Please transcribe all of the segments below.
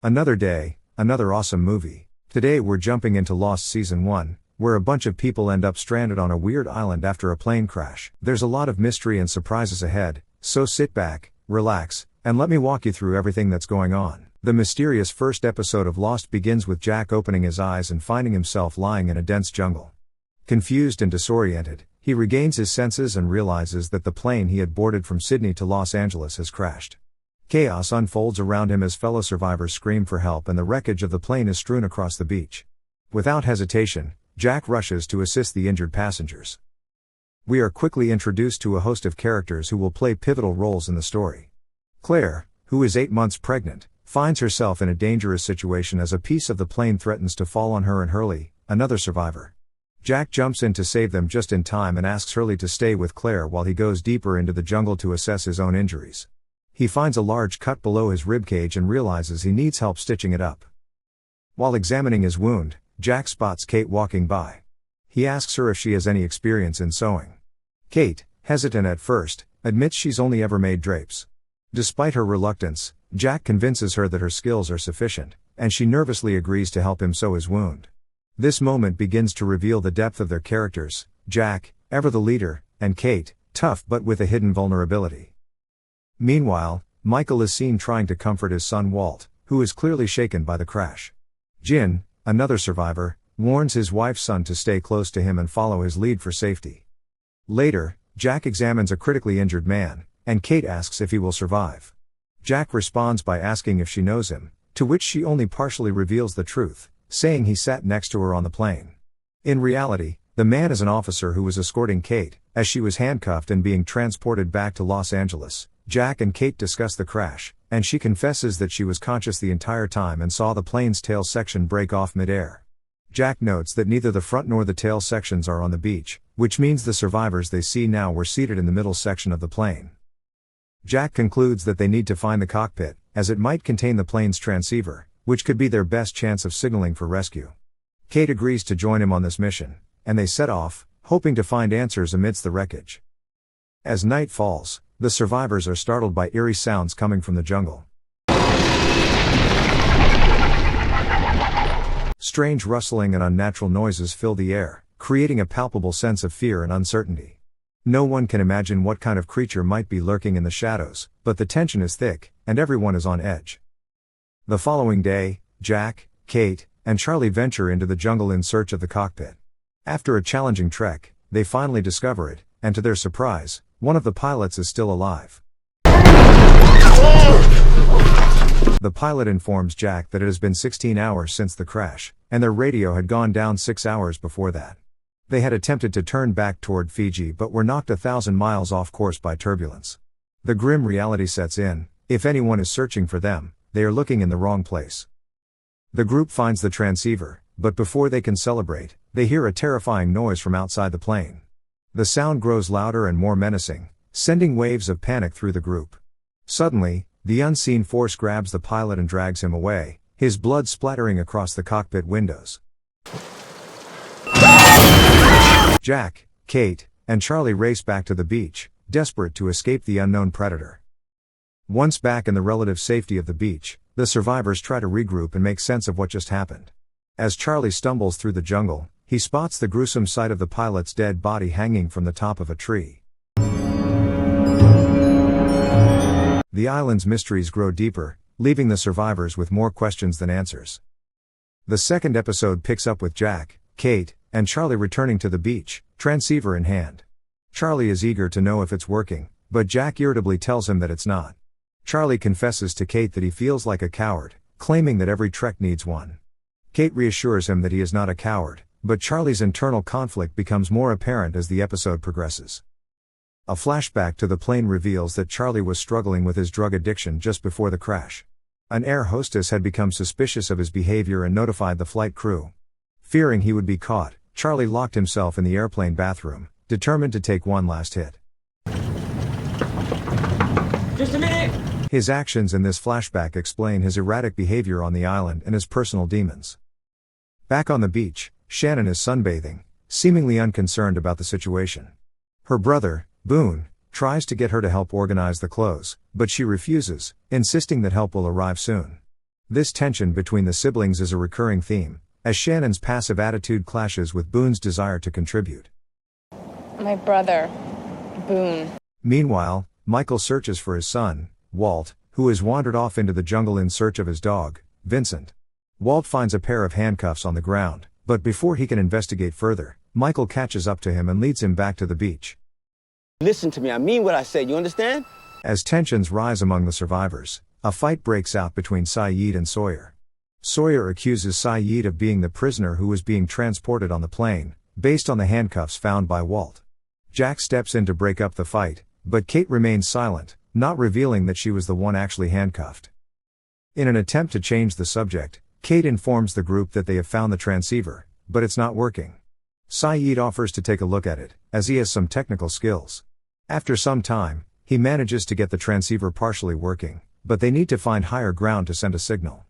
Another day, another awesome movie. Today we're jumping into Lost Season 1, where a bunch of people end up stranded on a weird island after a plane crash. There's a lot of mystery and surprises ahead, so sit back, relax, and let me walk you through everything that's going on. The mysterious first episode of Lost begins with Jack opening his eyes and finding himself lying in a dense jungle. Confused and disoriented, he regains his senses and realizes that the plane he had boarded from Sydney to Los Angeles has crashed. Chaos unfolds around him as fellow survivors scream for help and the wreckage of the plane is strewn across the beach. Without hesitation, Jack rushes to assist the injured passengers. We are quickly introduced to a host of characters who will play pivotal roles in the story. Claire, who is 8 months pregnant, finds herself in a dangerous situation as a piece of the plane threatens to fall on her and Hurley, another survivor. Jack jumps in to save them just in time and asks Hurley to stay with Claire while he goes deeper into the jungle to assess his own injuries. He finds a large cut below his ribcage and realizes he needs help stitching it up. While examining his wound, Jack spots Kate walking by. He asks her if she has any experience in sewing. Kate, hesitant at first, admits she's only ever made drapes. Despite her reluctance, Jack convinces her that her skills are sufficient, and she nervously agrees to help him sew his wound. This moment begins to reveal the depth of their characters: Jack, ever the leader, and Kate, tough but with a hidden vulnerability. Meanwhile, Michael is seen trying to comfort his son Walt, who is clearly shaken by the crash. Jin, another survivor, warns his wife's son to stay close to him and follow his lead for safety. Later, Jack examines a critically injured man, and Kate asks if he will survive. Jack responds by asking if she knows him, to which she only partially reveals the truth, saying he sat next to her on the plane. In reality, the man is an officer who was escorting Kate, as she was handcuffed and being transported back to Los Angeles. Jack and Kate discuss the crash, and she confesses that she was conscious the entire time and saw the plane's tail section break off mid-air. Jack notes that neither the front nor the tail sections are on the beach, which means the survivors they see now were seated in the middle section of the plane. Jack concludes that they need to find the cockpit, as it might contain the plane's transceiver, which could be their best chance of signaling for rescue. Kate agrees to join him on this mission, and they set off, hoping to find answers amidst the wreckage. As night falls, the survivors are startled by eerie sounds coming from the jungle. Strange rustling and unnatural noises fill the air, creating a palpable sense of fear and uncertainty. No one can imagine what kind of creature might be lurking in the shadows, but the tension is thick, and everyone is on edge. The following day, Jack, Kate, and Charlie venture into the jungle in search of the cockpit. After a challenging trek, they finally discover it, and to their surprise, one of the pilots is still alive. The pilot informs Jack that it has been 16 hours since the crash, and their radio had gone down 6 hours before that. They had attempted to turn back toward Fiji but were knocked 1,000 miles off course by turbulence. The grim reality sets in: if anyone is searching for them, they are looking in the wrong place. The group finds the transceiver, but before they can celebrate, they hear a terrifying noise from outside the plane. The sound grows louder and more menacing, sending waves of panic through the group. Suddenly, the unseen force grabs the pilot and drags him away, his blood splattering across the cockpit windows. Jack, Kate, and Charlie race back to the beach, desperate to escape the unknown predator. Once back in the relative safety of the beach, the survivors try to regroup and make sense of what just happened. As Charlie stumbles through the jungle, he spots the gruesome sight of the pilot's dead body hanging from the top of a tree. The island's mysteries grow deeper, leaving the survivors with more questions than answers. The second episode picks up with Jack, Kate, and Charlie returning to the beach, transceiver in hand. Charlie is eager to know if it's working, but Jack irritably tells him that it's not. Charlie confesses to Kate that he feels like a coward, claiming that every trek needs one. Kate reassures him that he is not a coward, but Charlie's internal conflict becomes more apparent as the episode progresses. A flashback to the plane reveals that Charlie was struggling with his drug addiction just before the crash. An air hostess had become suspicious of his behavior and notified the flight crew. Fearing he would be caught, Charlie locked himself in the airplane bathroom, determined to take one last hit. Just a minute! His actions in this flashback explain his erratic behavior on the island and his personal demons. Back on the beach, Shannon is sunbathing, seemingly unconcerned about the situation. Her brother, Boone, tries to get her to help organize the clothes, but she refuses, insisting that help will arrive soon. This tension between the siblings is a recurring theme, as Shannon's passive attitude clashes with Boone's desire to contribute. My brother, Boone. Meanwhile, Michael searches for his son, Walt, who has wandered off into the jungle in search of his dog, Vincent. Walt finds a pair of handcuffs on the ground, but before he can investigate further, Michael catches up to him and leads him back to the beach. Listen to me, I mean what I said, you understand? As tensions rise among the survivors, a fight breaks out between Saeed and Sawyer. Sawyer accuses Saeed of being the prisoner who was being transported on the plane, based on the handcuffs found by Walt. Jack steps in to break up the fight, but Kate remains silent, not revealing that she was the one actually handcuffed. In an attempt to change the subject, Kate informs the group that they have found the transceiver, but it's not working. Saeed offers to take a look at it, as he has some technical skills. After some time, he manages to get the transceiver partially working, but they need to find higher ground to send a signal.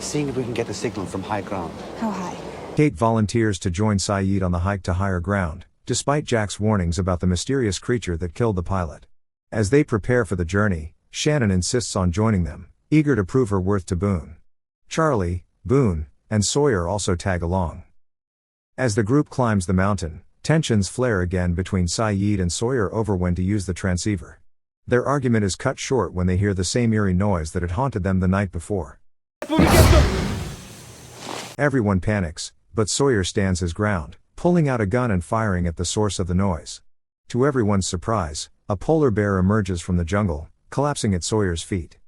Seeing if we can get the signal from high ground. How high? Kate volunteers to join Saeed on the hike to higher ground, despite Jack's warnings about the mysterious creature that killed the pilot. As they prepare for the journey, Shannon insists on joining them, eager to prove her worth to Boone. Charlie, Boone, and Sawyer also tag along. As the group climbs the mountain, tensions flare again between Saeed and Sawyer over when to use the transceiver. Their argument is cut short when they hear the same eerie noise that had haunted them the night before. Everyone panics, but Sawyer stands his ground, pulling out a gun and firing at the source of the noise. To everyone's surprise, a polar bear emerges from the jungle, collapsing at Sawyer's feet.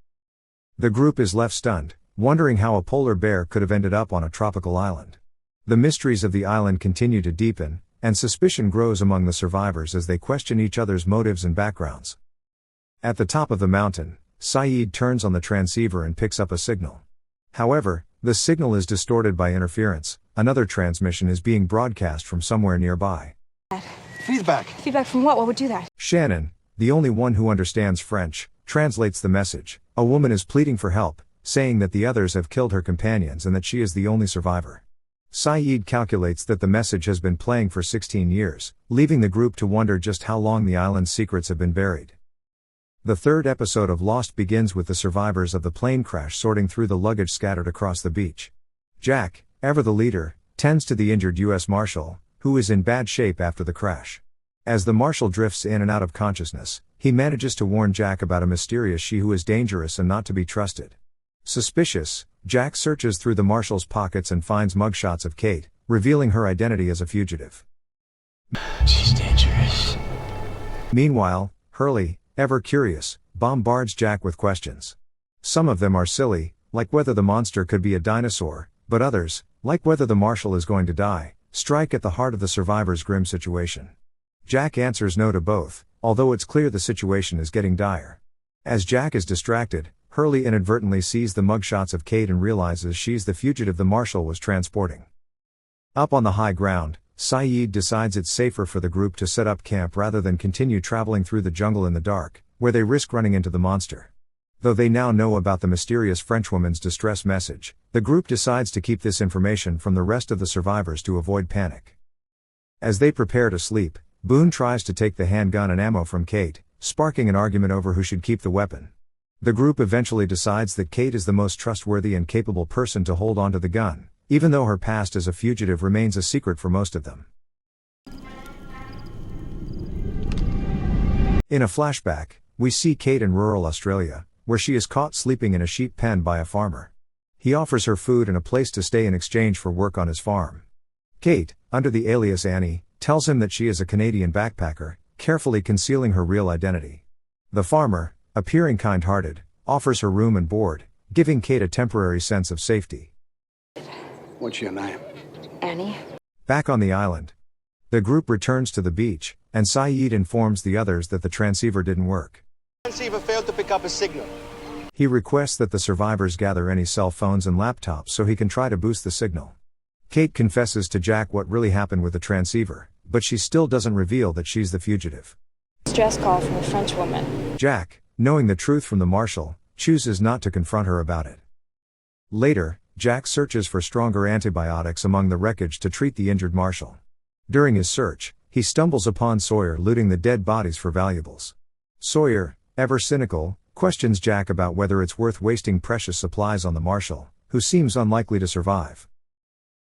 The group is left stunned, wondering how a polar bear could have ended up on a tropical island. The mysteries of the island continue to deepen, and suspicion grows among the survivors as they question each other's motives and backgrounds. At the top of the mountain, Saeed turns on the transceiver and picks up a signal. However, the signal is distorted by interference. Another transmission is being broadcast from somewhere nearby. Feedback. Feedback from what? What would do that? Shannon, the only one who understands French, translates the message. A woman is pleading for help, saying that the others have killed her companions and that she is the only survivor. Saeed calculates that the message has been playing for 16 years, leaving the group to wonder just how long the island's secrets have been buried. The third episode of Lost begins with the survivors of the plane crash sorting through the luggage scattered across the beach. Jack, ever the leader, tends to the injured U.S. Marshal, who is in bad shape after the crash. As the Marshal drifts in and out of consciousness, he manages to warn Jack about a mysterious she who is dangerous and not to be trusted. Suspicious, Jack searches through the Marshal's pockets and finds mugshots of Kate, revealing her identity as a fugitive. She's dangerous. Meanwhile, Hurley, ever curious, bombards Jack with questions. Some of them are silly, like whether the monster could be a dinosaur, but others, like whether the Marshal is going to die, strike at the heart of the survivor's grim situation. Jack answers no to both, although it's clear the situation is getting dire. As Jack is distracted, Hurley inadvertently sees the mugshots of Kate and realizes she's the fugitive the Marshal was transporting. Up on the high ground, Saeed decides it's safer for the group to set up camp rather than continue traveling through the jungle in the dark, where they risk running into the monster. Though they now know about the mysterious Frenchwoman's distress message, the group decides to keep this information from the rest of the survivors to avoid panic. As they prepare to sleep, Boone tries to take the handgun and ammo from Kate, sparking an argument over who should keep the weapon. The group eventually decides that Kate is the most trustworthy and capable person to hold onto the gun, even though her past as a fugitive remains a secret for most of them. In a flashback, we see Kate in rural Australia, where she is caught sleeping in a sheep pen by a farmer. He offers her food and a place to stay in exchange for work on his farm. Kate, under the alias Annie, tells him that she is a Canadian backpacker, carefully concealing her real identity. The farmer, appearing kind-hearted, offers her room and board, giving Kate a temporary sense of safety. What's your name? Annie. Back on the island, the group returns to the beach, and Saeed informs the others that the transceiver didn't work. The transceiver failed to pick up a signal. He requests that the survivors gather any cell phones and laptops so he can try to boost the signal. Kate confesses to Jack what really happened with the transceiver, but she still doesn't reveal that she's the fugitive. Stress call from a French woman. Jack, knowing the truth from the Marshal, chooses not to confront her about it. Later, Jack searches for stronger antibiotics among the wreckage to treat the injured Marshal. During his search, he stumbles upon Sawyer looting the dead bodies for valuables. Sawyer, ever cynical, questions Jack about whether it's worth wasting precious supplies on the marshal, who seems unlikely to survive.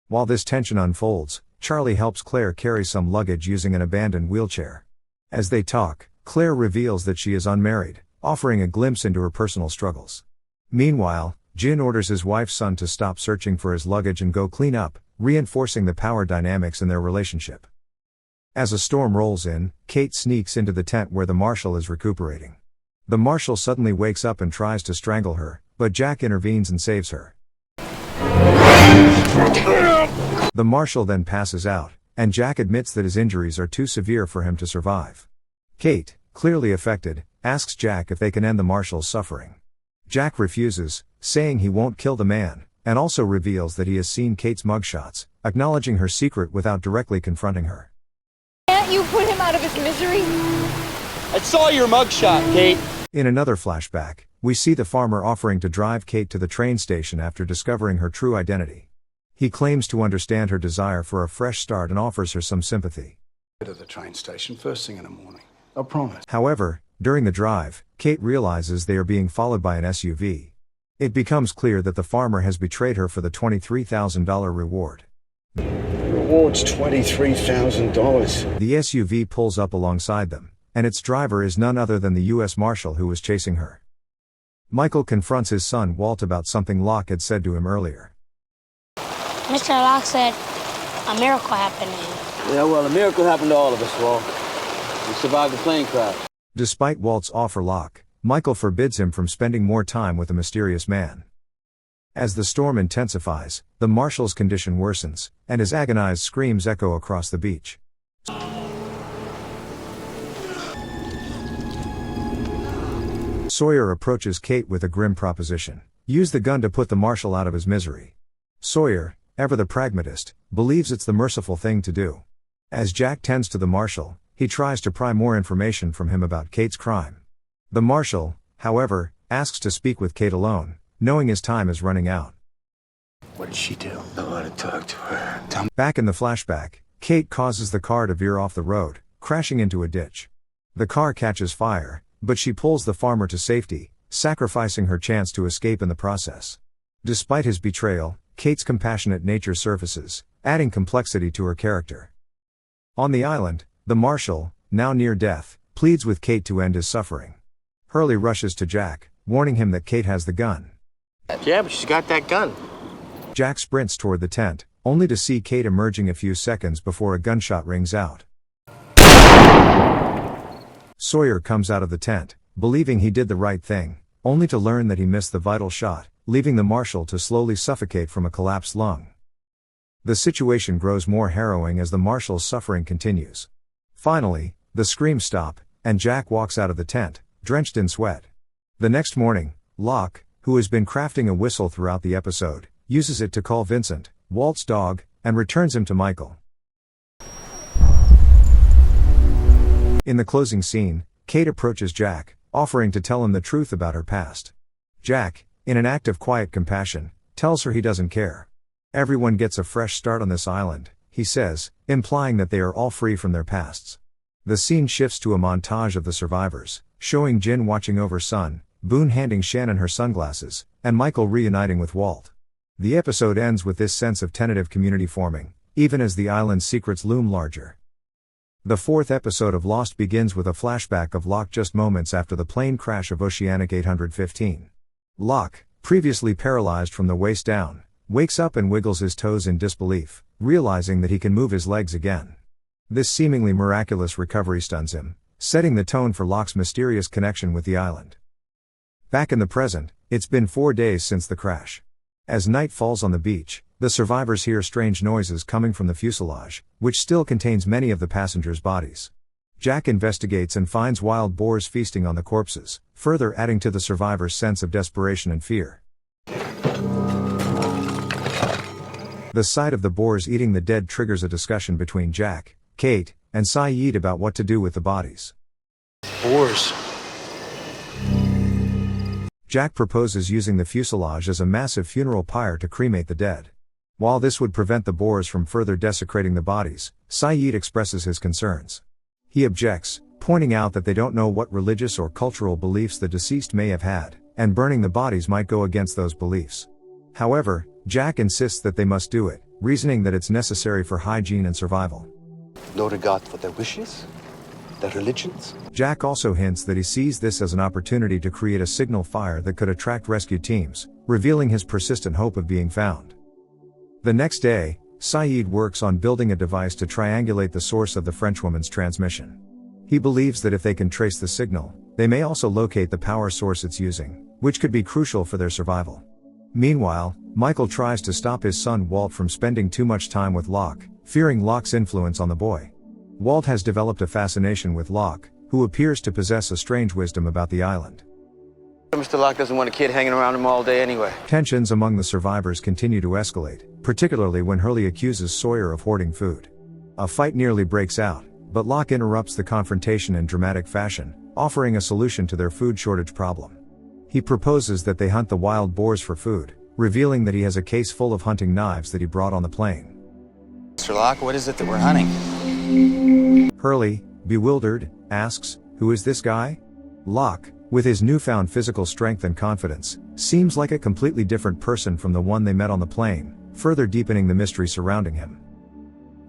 While this tension unfolds, Charlie helps Claire carry some luggage using an abandoned wheelchair. As they talk, Claire reveals that she is unmarried, offering a glimpse into her personal struggles. Meanwhile, Jin orders his wife's son to stop searching for his luggage and go clean up, reinforcing the power dynamics in their relationship. As a storm rolls in, Kate sneaks into the tent where the marshal is recuperating. The marshal suddenly wakes up and tries to strangle her, but Jack intervenes and saves her. The marshal then passes out, and Jack admits that his injuries are too severe for him to survive. Kate, clearly affected, asks Jack if they can end the marshal's suffering. Jack refuses, saying he won't kill the man, and also reveals that he has seen Kate's mugshots, acknowledging her secret without directly confronting her. Can't you put him out of his misery? I saw your mugshot, Kate. In another flashback, we see the farmer offering to drive Kate to the train station after discovering her true identity. He claims to understand her desire for a fresh start and offers her some sympathy. To the train station first thing in the morning. I promise. However, during the drive, Kate realizes they are being followed by an SUV. It becomes clear that the farmer has betrayed her for the $23,000 reward. The reward's $23,000. The SUV pulls up alongside them, and its driver is none other than the U.S. Marshal who was chasing her. Michael confronts his son Walt about something Locke had said to him earlier. Mr. Locke said a miracle happened to him. Yeah, well, a miracle happened to all of us, Walt. We survived the plane crash. Despite Walt's offer, Locke, Michael forbids him from spending more time with the mysterious man. As the storm intensifies, the marshal's condition worsens, and his agonized screams echo across the beach. Sawyer approaches Kate with a grim proposition. Use the gun to put the marshal out of his misery. Sawyer, ever the pragmatist, believes it's the merciful thing to do. As Jack tends to the marshal, he tries to pry more information from him about Kate's crime. The marshal, however, asks to speak with Kate alone, knowing his time is running out. What did she do? I want to talk to her. Back in the flashback, Kate causes the car to veer off the road, crashing into a ditch. The car catches fire, but she pulls the farmer to safety, sacrificing her chance to escape in the process. Despite his betrayal, Kate's compassionate nature surfaces, adding complexity to her character. On the island, the marshal, now near death, pleads with Kate to end his suffering. Hurley rushes to Jack, warning him that Kate has the gun. Yeah, but she's got that gun. Jack sprints toward the tent, only to see Kate emerging a few seconds before a gunshot rings out. Sawyer comes out of the tent, believing he did the right thing, only to learn that he missed the vital shot, leaving the marshal to slowly suffocate from a collapsed lung. The situation grows more harrowing as the marshal's suffering continues. Finally, the screams stop, and Jack walks out of the tent, drenched in sweat. The next morning, Locke, who has been crafting a whistle throughout the episode, uses it to call Vincent, Walt's dog, and returns him to Michael. In the closing scene, Kate approaches Jack, offering to tell him the truth about her past. Jack, in an act of quiet compassion, tells her he doesn't care. Everyone gets a fresh start on this island, he says, implying that they are all free from their pasts. The scene shifts to a montage of the survivors, showing Jin watching over son, Boone handing Shannon her sunglasses, and Michael reuniting with Walt. The episode ends with this sense of tentative community forming, even as the island's secrets loom larger. The fourth episode of Lost begins with a flashback of Locke just moments after the plane crash of Oceanic 815. Locke, previously paralyzed from the waist down, wakes up and wiggles his toes in disbelief, realizing that he can move his legs again. This seemingly miraculous recovery stuns him, setting the tone for Locke's mysterious connection with the island. Back in the present, it's been 4 days since the crash. As night falls on the beach, the survivors hear strange noises coming from the fuselage, which still contains many of the passengers' bodies. Jack investigates and finds wild boars feasting on the corpses, further adding to the survivors' sense of desperation and fear. The sight of the boars eating the dead triggers a discussion between Jack, Kate, and Saeed about what to do with the bodies. Boars. Jack proposes using the fuselage as a massive funeral pyre to cremate the dead. While this would prevent the boars from further desecrating the bodies, Saeed expresses his concerns. He objects, pointing out that they don't know what religious or cultural beliefs the deceased may have had, and burning the bodies might go against those beliefs. However, Jack insists that they must do it, reasoning that it's necessary for hygiene and survival. No regard for their wishes, their religions. Jack also hints that he sees this as an opportunity to create a signal fire that could attract rescue teams, revealing his persistent hope of being found. The next day, Saeed works on building a device to triangulate the source of the Frenchwoman's transmission. He believes that if they can trace the signal, they may also locate the power source it's using, which could be crucial for their survival. Meanwhile, Michael tries to stop his son Walt from spending too much time with Locke, fearing Locke's influence on the boy. Walt has developed a fascination with Locke, who appears to possess a strange wisdom about the island. Mr. Locke doesn't want a kid hanging around him all day anyway. Tensions among the survivors continue to escalate, particularly when Hurley accuses Sawyer of hoarding food. A fight nearly breaks out, but Locke interrupts the confrontation in dramatic fashion, offering a solution to their food shortage problem. He proposes that they hunt the wild boars for food, revealing that he has a case full of hunting knives that he brought on the plane. Mr. Locke, what is it that we're hunting? Hurley, bewildered, asks, "Who is this guy?" Locke, with his newfound physical strength and confidence, seems like a completely different person from the one they met on the plane, further deepening the mystery surrounding him.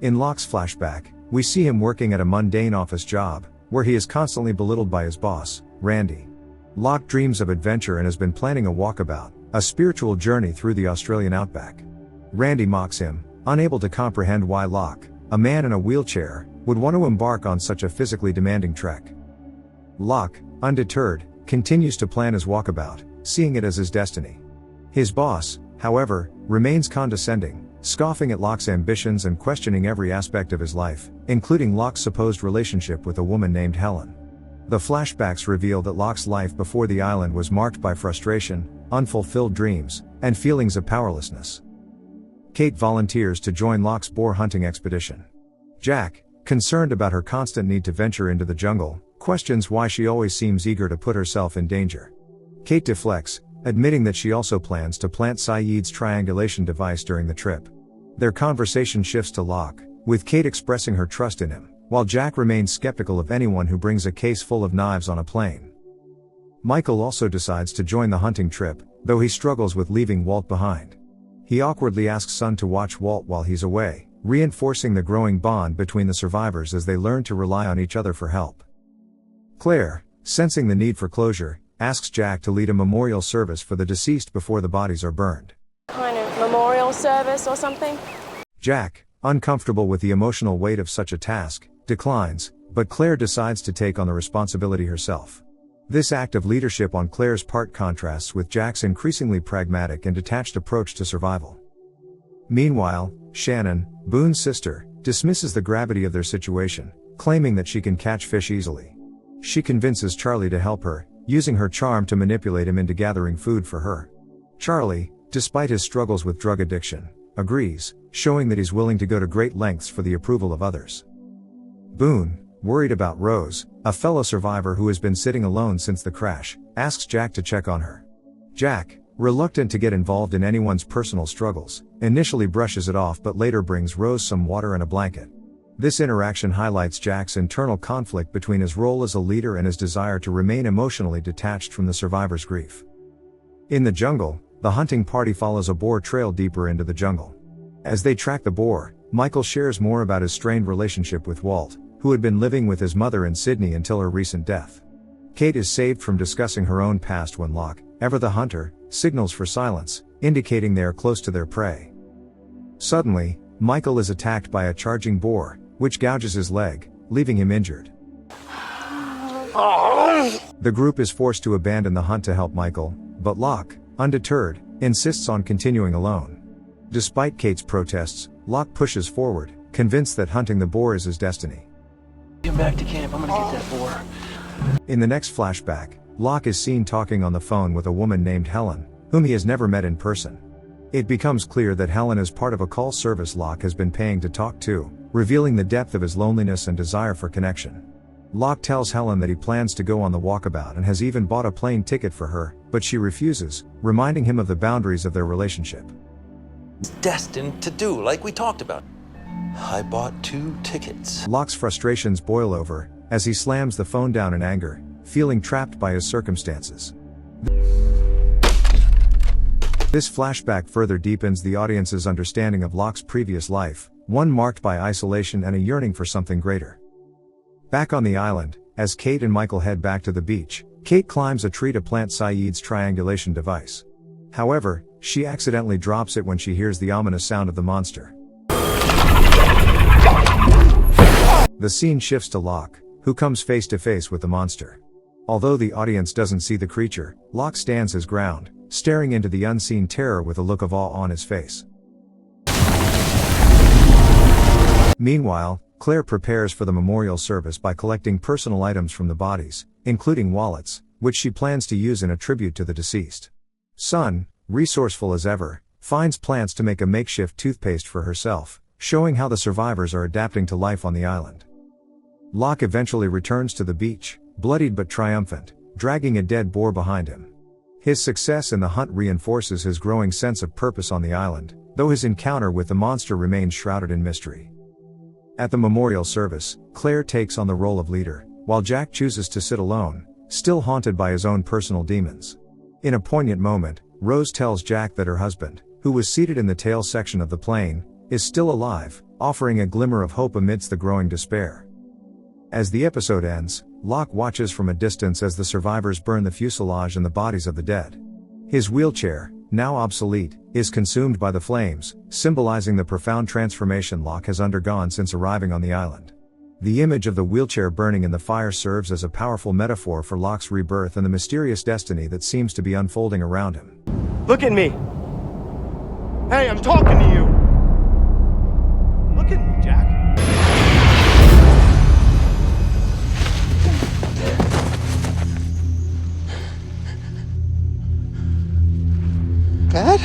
In Locke's flashback, we see him working at a mundane office job, where he is constantly belittled by his boss, Randy. Locke dreams of adventure and has been planning a walkabout, a spiritual journey through the Australian outback. Randy mocks him, unable to comprehend why Locke, a man in a wheelchair, would want to embark on such a physically demanding trek. Locke, undeterred, continues to plan his walkabout, seeing it as his destiny. His boss, however, remains condescending, scoffing at Locke's ambitions and questioning every aspect of his life, including Locke's supposed relationship with a woman named Helen. The flashbacks reveal that Locke's life before the island was marked by frustration, unfulfilled dreams, and feelings of powerlessness. Kate volunteers to join Locke's boar hunting expedition. Jack, concerned about her constant need to venture into the jungle, questions why she always seems eager to put herself in danger. Kate deflects, admitting that she also plans to plant Saeed's triangulation device during the trip. Their conversation shifts to Locke, with Kate expressing her trust in him, while Jack remains skeptical of anyone who brings a case full of knives on a plane. Michael also decides to join the hunting trip, though he struggles with leaving Walt behind. He awkwardly asks Son to watch Walt while he's away, reinforcing the growing bond between the survivors as they learn to rely on each other for help. Claire, sensing the need for closure, asks Jack to lead a memorial service for the deceased before the bodies are burned. Kind of memorial service or something? Jack, uncomfortable with the emotional weight of such a task, declines, but Claire decides to take on the responsibility herself. This act of leadership on Claire's part contrasts with Jack's increasingly pragmatic and detached approach to survival. Meanwhile, Shannon, Boone's sister, dismisses the gravity of their situation, claiming that she can catch fish easily. She convinces Charlie to help her, using her charm to manipulate him into gathering food for her. Charlie, despite his struggles with drug addiction, agrees, showing that he's willing to go to great lengths for the approval of others. Boone, worried about Rose, a fellow survivor who has been sitting alone since the crash, asks Jack to check on her. Jack, reluctant to get involved in anyone's personal struggles, initially brushes it off but later brings Rose some water and a blanket. This interaction highlights Jack's internal conflict between his role as a leader and his desire to remain emotionally detached from the survivor's grief. In the jungle, the hunting party follows a boar trail deeper into the jungle. As they track the boar, Michael shares more about his strained relationship with Walt, who had been living with his mother in Sydney until her recent death. Kate is saved from discussing her own past when Locke, ever the hunter, signals for silence, indicating they are close to their prey. Suddenly, Michael is attacked by a charging boar, which gouges his leg, leaving him injured. The group is forced to abandon the hunt to help Michael, but Locke, undeterred, insists on continuing alone. Despite Kate's protests, Locke pushes forward, convinced that hunting the boar is his destiny. Get back to camp, I'm gonna get that boar. In the next flashback, Locke is seen talking on the phone with a woman named Helen, whom he has never met in person. It becomes clear that Helen is part of a call service Locke has been paying to talk to, revealing the depth of his loneliness and desire for connection. Locke tells Helen that he plans to go on the walkabout and has even bought a plane ticket for her, but she refuses, reminding him of the boundaries of their relationship. It's destined to do, like we talked about. I bought 2 tickets. Locke's frustrations boil over, as he slams the phone down in anger, feeling trapped by his circumstances. This flashback further deepens the audience's understanding of Locke's previous life, one marked by isolation and a yearning for something greater. Back on the island, as Kate and Michael head back to the beach, Kate climbs a tree to plant Saeed's triangulation device. However, she accidentally drops it when she hears the ominous sound of the monster. The scene shifts to Locke, who comes face to face with the monster. Although the audience doesn't see the creature, Locke stands his ground, staring into the unseen terror with a look of awe on his face. Meanwhile, Claire prepares for the memorial service by collecting personal items from the bodies, including wallets, which she plans to use in a tribute to the deceased. Sun, resourceful as ever, finds plants to make a makeshift toothpaste for herself, showing how the survivors are adapting to life on the island. Locke eventually returns to the beach, bloodied but triumphant, dragging a dead boar behind him. His success in the hunt reinforces his growing sense of purpose on the island, though his encounter with the monster remains shrouded in mystery. At the memorial service, Claire takes on the role of leader, while Jack chooses to sit alone, still haunted by his own personal demons. In a poignant moment, Rose tells Jack that her husband, who was seated in the tail section of the plane, is still alive, offering a glimmer of hope amidst the growing despair. As the episode ends, Locke watches from a distance as the survivors burn the fuselage and the bodies of the dead. His wheelchair, now obsolete, is consumed by the flames, symbolizing the profound transformation Locke has undergone since arriving on the island. The image of the wheelchair burning in the fire serves as a powerful metaphor for Locke's rebirth and the mysterious destiny that seems to be unfolding around him. Look at me! Hey, I'm talking to you! Look at me, Jack. Dad?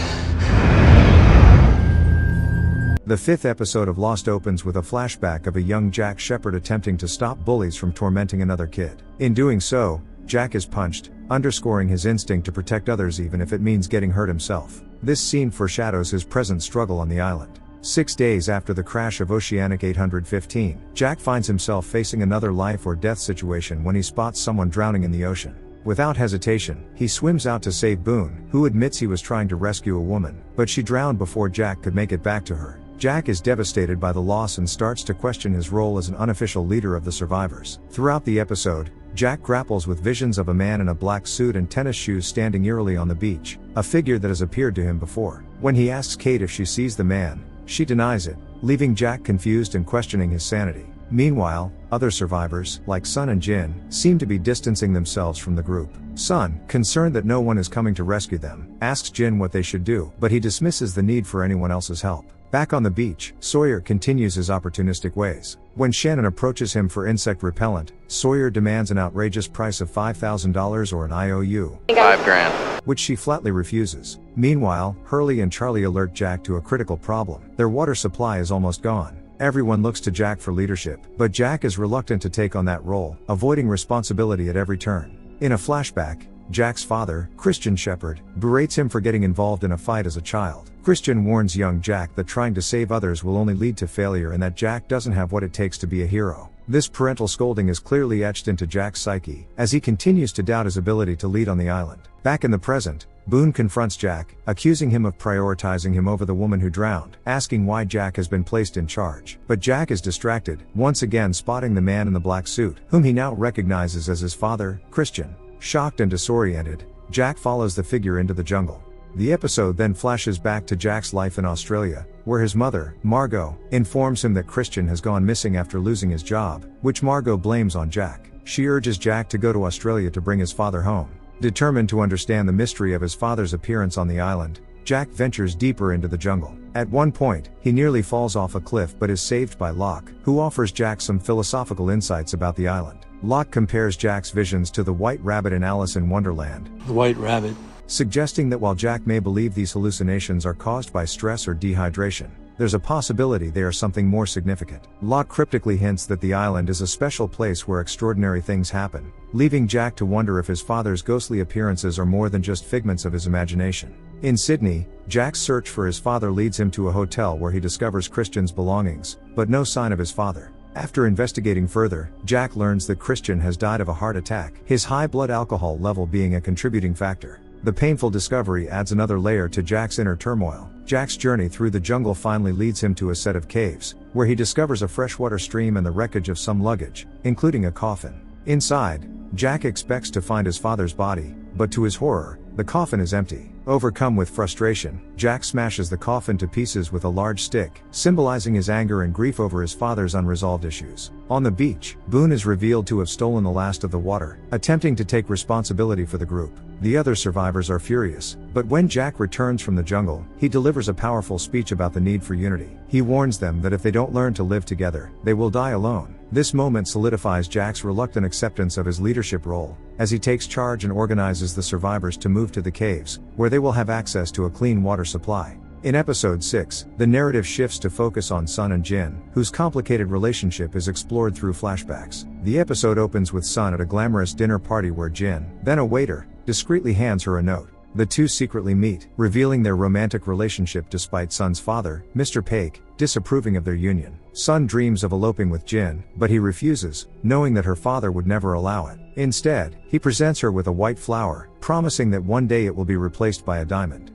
The fifth episode of Lost opens with a flashback of a young Jack Shephard attempting to stop bullies from tormenting another kid. In doing so, Jack is punched, underscoring his instinct to protect others even if it means getting hurt himself. This scene foreshadows his present struggle on the island. 6 days after the crash of Oceanic 815, Jack finds himself facing another life or death situation when he spots someone drowning in the ocean. Without hesitation, he swims out to save Boone, who admits he was trying to rescue a woman, but she drowned before Jack could make it back to her. Jack is devastated by the loss and starts to question his role as an unofficial leader of the survivors. Throughout the episode, Jack grapples with visions of a man in a black suit and tennis shoes standing eerily on the beach, a figure that has appeared to him before. When he asks Kate if she sees the man, she denies it, leaving Jack confused and questioning his sanity. Meanwhile, other survivors, like Sun and Jin, seem to be distancing themselves from the group. Sun, concerned that no one is coming to rescue them, asks Jin what they should do, but he dismisses the need for anyone else's help. Back on the beach, Sawyer continues his opportunistic ways. When Shannon approaches him for insect repellent, Sawyer demands an outrageous price of $5,000 or an IOU. $5,000. Which she flatly refuses. Meanwhile, Hurley and Charlie alert Jack to a critical problem. Their water supply is almost gone. Everyone looks to Jack for leadership, but Jack is reluctant to take on that role, avoiding responsibility at every turn. In a flashback, Jack's father, Christian Shephard, berates him for getting involved in a fight as a child. Christian warns young Jack that trying to save others will only lead to failure and that Jack doesn't have what it takes to be a hero. This parental scolding is clearly etched into Jack's psyche, as he continues to doubt his ability to lead on the island. Back in the present, Boone confronts Jack, accusing him of prioritizing him over the woman who drowned, asking why Jack has been placed in charge. But Jack is distracted, once again spotting the man in the black suit, whom he now recognizes as his father, Christian. Shocked and disoriented, Jack follows the figure into the jungle. The episode then flashes back to Jack's life in Australia, where his mother, Margot, informs him that Christian has gone missing after losing his job, which Margot blames on Jack. She urges Jack to go to Australia to bring his father home. Determined to understand the mystery of his father's appearance on the island, Jack ventures deeper into the jungle. At one point, he nearly falls off a cliff but is saved by Locke, who offers Jack some philosophical insights about the island. Locke compares Jack's visions to the White Rabbit in Alice in Wonderland. The White Rabbit. Suggesting that while Jack may believe these hallucinations are caused by stress or dehydration, there's a possibility they are something more significant. Locke cryptically hints that the island is a special place where extraordinary things happen, leaving Jack to wonder if his father's ghostly appearances are more than just figments of his imagination. In Sydney, Jack's search for his father leads him to a hotel where he discovers Christian's belongings, but no sign of his father. After investigating further, Jack learns that Christian has died of a heart attack, his high blood alcohol level being a contributing factor. The painful discovery adds another layer to Jack's inner turmoil. Jack's journey through the jungle finally leads him to a set of caves, where he discovers a freshwater stream and the wreckage of some luggage, including a coffin. Inside, Jack expects to find his father's body, but to his horror, the coffin is empty. Overcome with frustration, Jack smashes the coffin to pieces with a large stick, symbolizing his anger and grief over his father's unresolved issues. On the beach, Boone is revealed to have stolen the last of the water, attempting to take responsibility for the group. The other survivors are furious, but when Jack returns from the jungle, he delivers a powerful speech about the need for unity. He warns them that if they don't learn to live together, they will die alone. This moment solidifies Jack's reluctant acceptance of his leadership role, as he takes charge and organizes the survivors to move to the caves, where they will have access to a clean water supply. In episode 6, the narrative shifts to focus on Sun and Jin, whose complicated relationship is explored through flashbacks. The episode opens with Sun at a glamorous dinner party where Jin, then a waiter, discreetly hands her a note. The two secretly meet, revealing their romantic relationship despite Sun's father, Mr. Paik, disapproving of their union. Sun dreams of eloping with Jin, but he refuses, knowing that her father would never allow it. Instead, he presents her with a white flower, promising that one day it will be replaced by a diamond.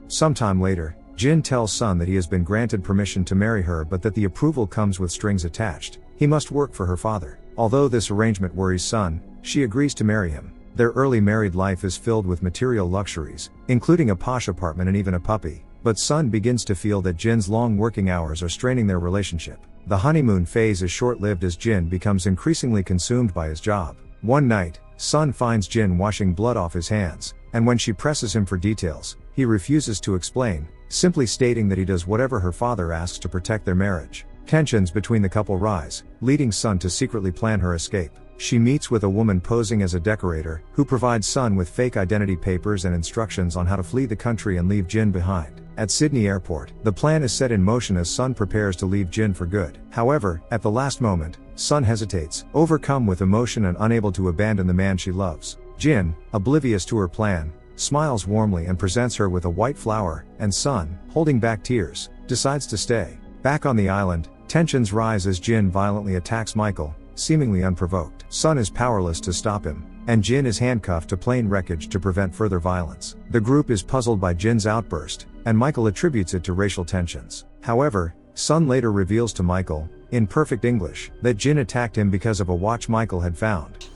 Sometime later, Jin tells Sun that he has been granted permission to marry her but that the approval comes with strings attached. He must work for her father. Although this arrangement worries Sun, she agrees to marry him. Their early married life is filled with material luxuries, including a posh apartment and even a puppy, but Sun begins to feel that Jin's long working hours are straining their relationship. The honeymoon phase is short-lived as Jin becomes increasingly consumed by his job. One night, Sun finds Jin washing blood off his hands, and when she presses him for details, he refuses to explain, simply stating that he does whatever her father asks to protect their marriage. Tensions between the couple rise, leading Sun to secretly plan her escape. She meets with a woman posing as a decorator, who provides Sun with fake identity papers and instructions on how to flee the country and leave Jin behind. At Sydney Airport, the plan is set in motion as Sun prepares to leave Jin for good. However, at the last moment, Sun hesitates, overcome with emotion and unable to abandon the man she loves. Jin, oblivious to her plan, smiles warmly and presents her with a white flower, and Sun, holding back tears, decides to stay. Back on the island, tensions rise as Jin violently attacks Michael, seemingly unprovoked. Sun is powerless to stop him, and Jin is handcuffed to plane wreckage to prevent further violence. The group is puzzled by Jin's outburst, and Michael attributes it to racial tensions. However, Sun later reveals to Michael, in perfect English, that Jin attacked him because of a watch Michael had found,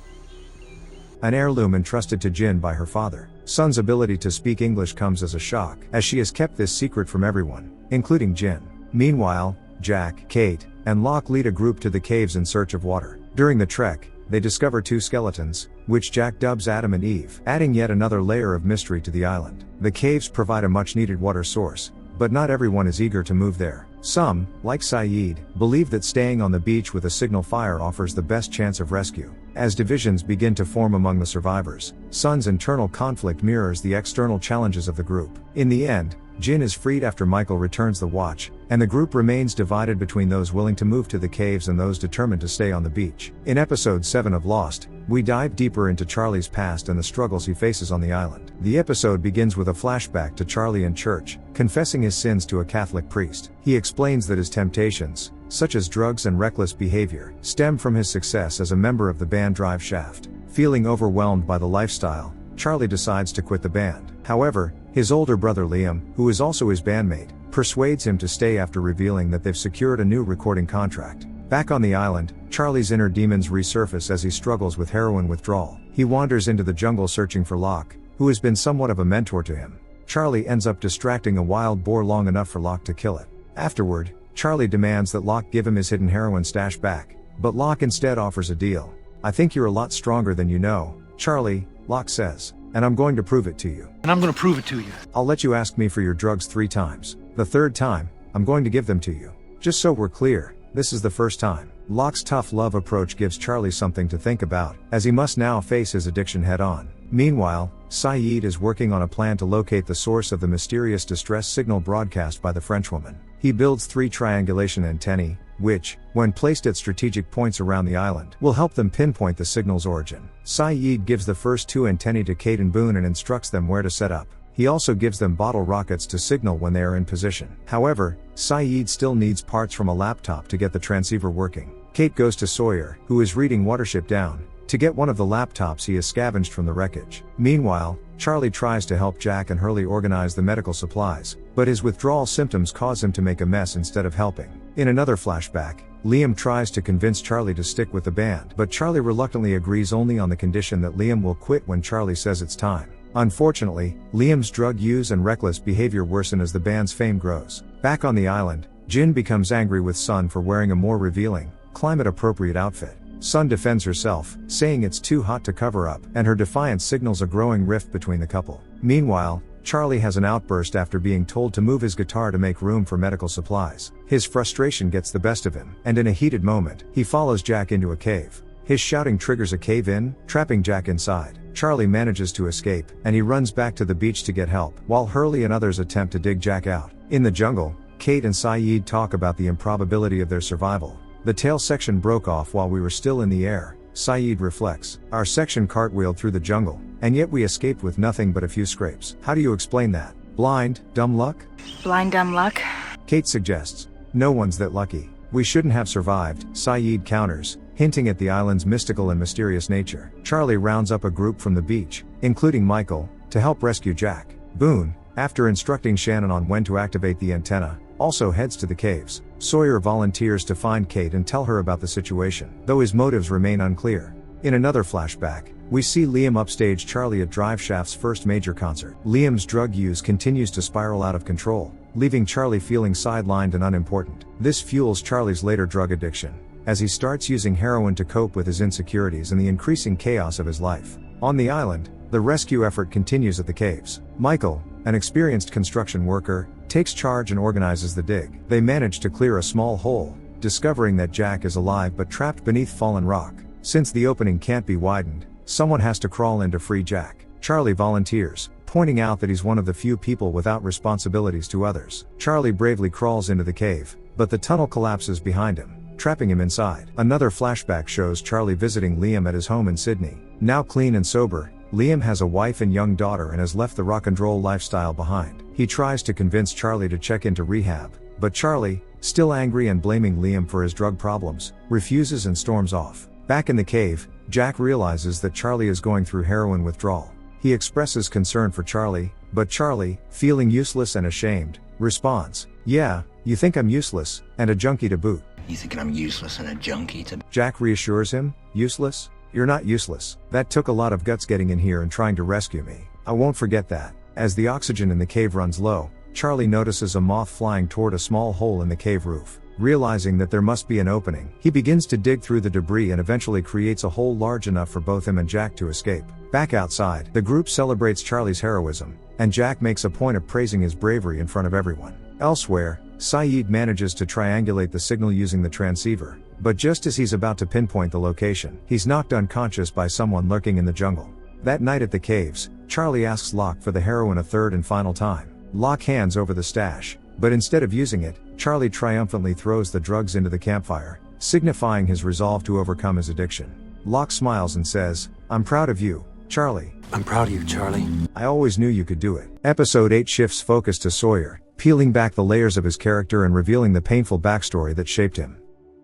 an heirloom entrusted to Jin by her father. Sun's ability to speak English comes as a shock, as she has kept this secret from everyone, including Jin. Meanwhile, Jack, Kate, and Locke lead a group to the caves in search of water. During the trek, they discover two skeletons, which Jack dubs Adam and Eve, adding yet another layer of mystery to the island. The caves provide a much-needed water source, but not everyone is eager to move there. Some, like Saeed, believe that staying on the beach with a signal fire offers the best chance of rescue. As divisions begin to form among the survivors, Sun's internal conflict mirrors the external challenges of the group. In the end, Jin is freed after Michael returns the watch, and the group remains divided between those willing to move to the caves and those determined to stay on the beach. In episode 7 of Lost, we dive deeper into Charlie's past and the struggles he faces on the island. The episode begins with a flashback to Charlie in church, confessing his sins to a Catholic priest. He explains that his temptations, such as drugs and reckless behavior, stem from his success as a member of the band Drive Shaft. Feeling overwhelmed by the lifestyle, Charlie decides to quit the band. However, his older brother Liam, who is also his bandmate, persuades him to stay after revealing that they've secured a new recording contract. Back on the island, Charlie's inner demons resurface as he struggles with heroin withdrawal. He wanders into the jungle searching for Locke, who has been somewhat of a mentor to him. Charlie ends up distracting a wild boar long enough for Locke to kill it. Afterward, Charlie demands that Locke give him his hidden heroin stash back, but Locke instead offers a deal. "I think you're a lot stronger than you know, Charlie," Locke says, "and I'm going to prove it to you. And I'm gonna prove it to you. I'll let you ask me for your drugs 3 times. The 3rd time, I'm going to give them to you. Just so we're clear, this is the first time." Locke's tough love approach gives Charlie something to think about, as he must now face his addiction head-on. Meanwhile, Saeed is working on a plan to locate the source of the mysterious distress signal broadcast by the Frenchwoman. He builds 3 triangulation antennae, which, when placed at strategic points around the island, will help them pinpoint the signal's origin. Saeed gives the first 2 antennae to Kate and Boone and instructs them where to set up. He He also gives them bottle rockets to signal when they are in position. However, Sayid still needs parts from a laptop to get the transceiver working. Kate goes to Sawyer, who is reading Watership Down, to get one of the laptops he has scavenged from the wreckage. Meanwhile, Charlie tries to help Jack and Hurley organize the medical supplies, but his withdrawal symptoms cause him to make a mess instead of helping. In another flashback, Liam tries to convince Charlie to stick with the band, but Charlie reluctantly agrees only on the condition that Liam will quit when Charlie says it's time. Unfortunately, Liam's drug use and reckless behavior worsen as the band's fame grows. Back on the island, Jin becomes angry with Sun for wearing a more revealing, climate-appropriate outfit. Sun defends herself, saying it's too hot to cover up, and her defiance signals a growing rift between the couple. Meanwhile, Charlie has an outburst after being told to move his guitar to make room for medical supplies. His frustration gets the best of him, and in a heated moment, he follows Jack into a cave. His shouting triggers a cave-in, trapping Jack inside. Charlie manages to escape, and he runs back to the beach to get help, while Hurley and others attempt to dig Jack out. In the jungle, Kate and Sayid talk about the improbability of their survival. The tail section broke off while we were still in the air, Sayid reflects. Our section cartwheeled through the jungle, and yet we escaped with nothing but a few scrapes. How do you explain that? Blind, dumb luck? Blind dumb luck? Kate suggests. No one's that lucky. We shouldn't have survived, Sayid counters, hinting at the island's mystical and mysterious nature. Charlie rounds up a group from the beach, including Michael, to help rescue Jack. Boone, after instructing Shannon on when to activate the antenna, also heads to the caves. Sawyer volunteers to find Kate and tell her about the situation, though his motives remain unclear. In another flashback, we see Liam upstage Charlie at Driveshaft's first major concert. Liam's drug use continues to spiral out of control, leaving Charlie feeling sidelined and unimportant. This fuels Charlie's later drug addiction, as he starts using heroin to cope with his insecurities and the increasing chaos of his life. On the island, the rescue effort continues at the caves. Michael, an experienced construction worker, takes charge and organizes the dig. They manage to clear a small hole, discovering that Jack is alive but trapped beneath fallen rock. Since the opening can't be widened, someone has to crawl in to free Jack. Charlie volunteers, pointing out that he's one of the few people without responsibilities to others. Charlie bravely crawls into the cave, but the tunnel collapses behind him, trapping him inside. Another flashback shows Charlie visiting Liam at his home in Sydney. Now clean and sober, Liam has a wife and young daughter and has left the rock and roll lifestyle behind. He tries to convince Charlie to check into rehab, but Charlie, still angry and blaming Liam for his drug problems, refuses and storms off. Back in the cave, Jack realizes that Charlie is going through heroin withdrawal. He expresses concern for Charlie, but Charlie, feeling useless and ashamed, responds, "Yeah, you think I'm useless, and a junkie to boot." You thinking I'm useless and a junkie to... Jack reassures him, "Useless? You're not useless. That took a lot of guts getting in here and trying to rescue me. I won't forget that." As the oxygen in the cave runs low, Charlie notices a moth flying toward a small hole in the cave roof. Realizing that there must be an opening, he begins to dig through the debris and eventually creates a hole large enough for both him and Jack to escape. Back outside, the group celebrates Charlie's heroism, and Jack makes a point of praising his bravery in front of everyone. Elsewhere, Sayid manages to triangulate the signal using the transceiver, but just as he's about to pinpoint the location, he's knocked unconscious by someone lurking in the jungle. That night at the caves, Charlie asks Locke for the heroin a third and final time. Locke hands over the stash, but instead of using it, Charlie triumphantly throws the drugs into the campfire, signifying his resolve to overcome his addiction. Locke smiles and says, "I'm proud of you, Charlie." I'm proud of you, Charlie. "I always knew you could do it." Episode 8 shifts focus to Sawyer, peeling back the layers of his character and revealing the painful backstory that shaped him.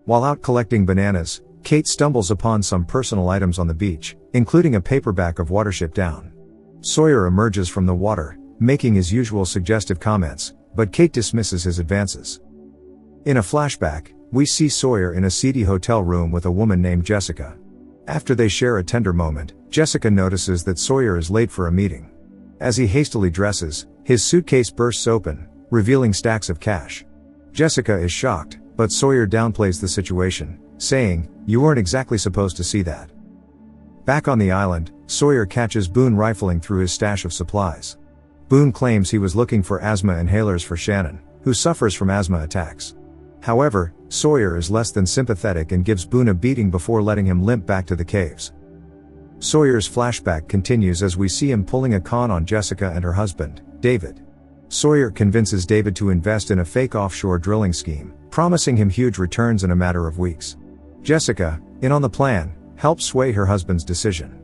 While out collecting bananas, Kate stumbles upon some personal items on the beach, including a paperback of Watership Down. Sawyer emerges from the water, making his usual suggestive comments, but Kate dismisses his advances. In a flashback, we see Sawyer in a seedy hotel room with a woman named Jessica. After they share a tender moment, Jessica notices that Sawyer is late for a meeting. As he hastily dresses, his suitcase bursts open, revealing stacks of cash. Jessica is shocked, but Sawyer downplays the situation, saying, "You weren't exactly supposed to see that." Back on the island, Sawyer catches Boone rifling through his stash of supplies. Boone claims he was looking for asthma inhalers for Shannon, who suffers from asthma attacks. However, Sawyer is less than sympathetic and gives Boone a beating before letting him limp back to the caves. Sawyer's flashback continues as we see him pulling a con on Jessica and her husband, David. Sawyer convinces David to invest in a fake offshore drilling scheme, promising him huge returns in a matter of weeks. Jessica, in on the plan, helps sway her husband's decision.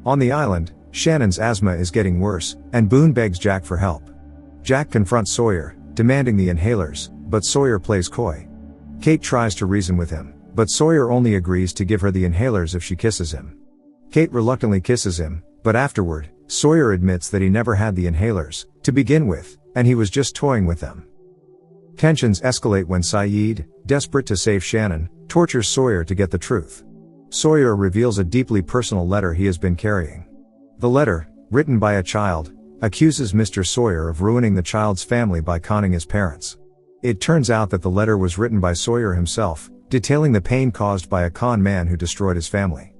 On the island, Shannon's asthma is getting worse, and Boone begs Jack for help. Jack confronts Sawyer, demanding the inhalers, but Sawyer plays coy. Kate tries to reason with him, but Sawyer only agrees to give her the inhalers if she kisses him. Kate reluctantly kisses him, but afterward, Sawyer admits that he never had the inhalers, to begin with, and he was just toying with them. Tensions escalate when Saeed, desperate to save Shannon, tortures Sawyer to get the truth. Sawyer reveals a deeply personal letter he has been carrying. The letter, written by a child, accuses Mr. Sawyer of ruining the child's family by conning his parents. It turns out that the letter was written by Sawyer himself, detailing the pain caused by a con man who destroyed his family.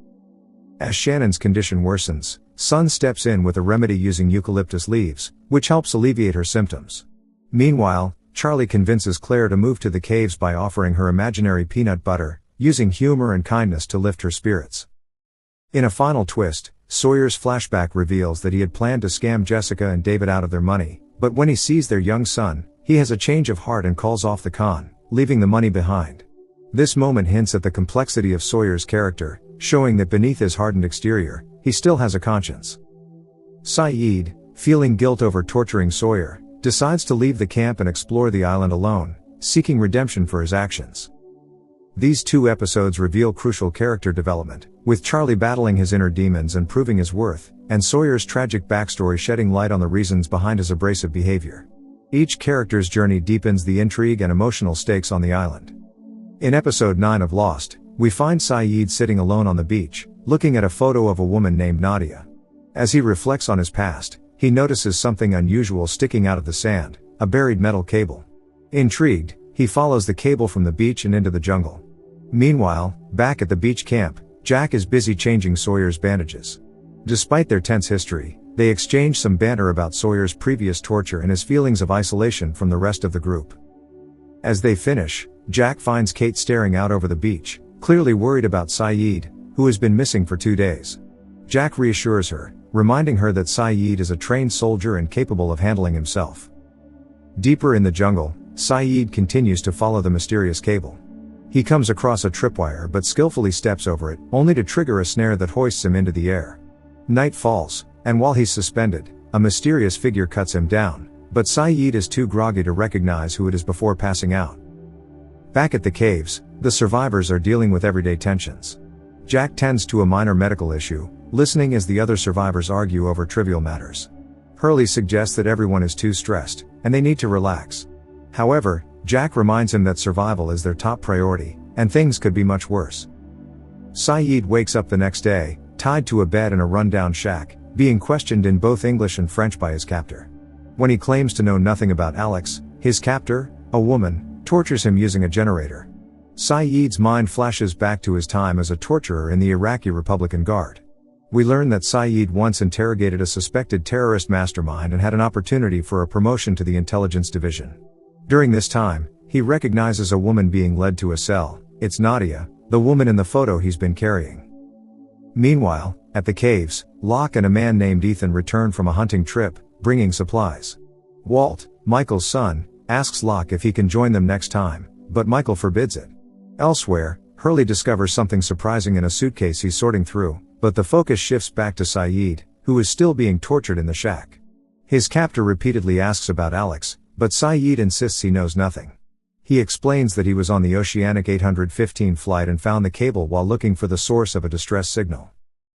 As Shannon's condition worsens, Sun steps in with a remedy using eucalyptus leaves, which helps alleviate her symptoms. Meanwhile, Charlie convinces Claire to move to the caves by offering her imaginary peanut butter, using humor and kindness to lift her spirits. In a final twist, Sawyer's flashback reveals that he had planned to scam Jessica and David out of their money, but when he sees their young son, he has a change of heart and calls off the con, leaving the money behind. This moment hints at the complexity of Sawyer's character, showing that beneath his hardened exterior, he still has a conscience. Saeed, feeling guilt over torturing Sawyer, decides to leave the camp and explore the island alone, seeking redemption for his actions. These 2 episodes reveal crucial character development, with Charlie battling his inner demons and proving his worth, and Sawyer's tragic backstory shedding light on the reasons behind his abrasive behavior. Each character's journey deepens the intrigue and emotional stakes on the island. In episode 9 of Lost, we find Saeed sitting alone on the beach, looking at a photo of a woman named Nadia. As he reflects on his past, he notices something unusual sticking out of the sand, a buried metal cable. Intrigued, he follows the cable from the beach and into the jungle. Meanwhile, back at the beach camp, Jack is busy changing Sawyer's bandages. Despite their tense history, they exchange some banter about Sawyer's previous torture and his feelings of isolation from the rest of the group. As they finish, Jack finds Kate staring out over the beach, clearly worried about Saeed, who has been missing for 2 days. Jack reassures her, reminding her that Saeed is a trained soldier and capable of handling himself. Deeper in the jungle, Saeed continues to follow the mysterious cable. He comes across a tripwire but skillfully steps over it, only to trigger a snare that hoists him into the air. Night falls, and while he's suspended, a mysterious figure cuts him down, but Saeed is too groggy to recognize who it is before passing out. Back at the caves, the survivors are dealing with everyday tensions. Jack tends to a minor medical issue, listening as the other survivors argue over trivial matters. Hurley suggests that everyone is too stressed, and they need to relax. However, Jack reminds him that survival is their top priority, and things could be much worse. Saeed wakes up the next day, tied to a bed in a rundown shack, being questioned in both English and French by his captor. When he claims to know nothing about Alex, his captor, a woman, tortures him using a generator. Saeed's mind flashes back to his time as a torturer in the Iraqi Republican Guard. We learn that Saeed once interrogated a suspected terrorist mastermind and had an opportunity for a promotion to the intelligence division. During this time, he recognizes a woman being led to a cell. It's Nadia, the woman in the photo he's been carrying. Meanwhile, at the caves, Locke and a man named Ethan return from a hunting trip, bringing supplies. Walt, Michael's son, asks Locke if he can join them next time, but Michael forbids it. Elsewhere, Hurley discovers something surprising in a suitcase he's sorting through, but the focus shifts back to Saeed, who is still being tortured in the shack. His captor repeatedly asks about Alex, but Saeed insists he knows nothing. He explains that he was on the Oceanic 815 flight and found the cable while looking for the source of a distress signal.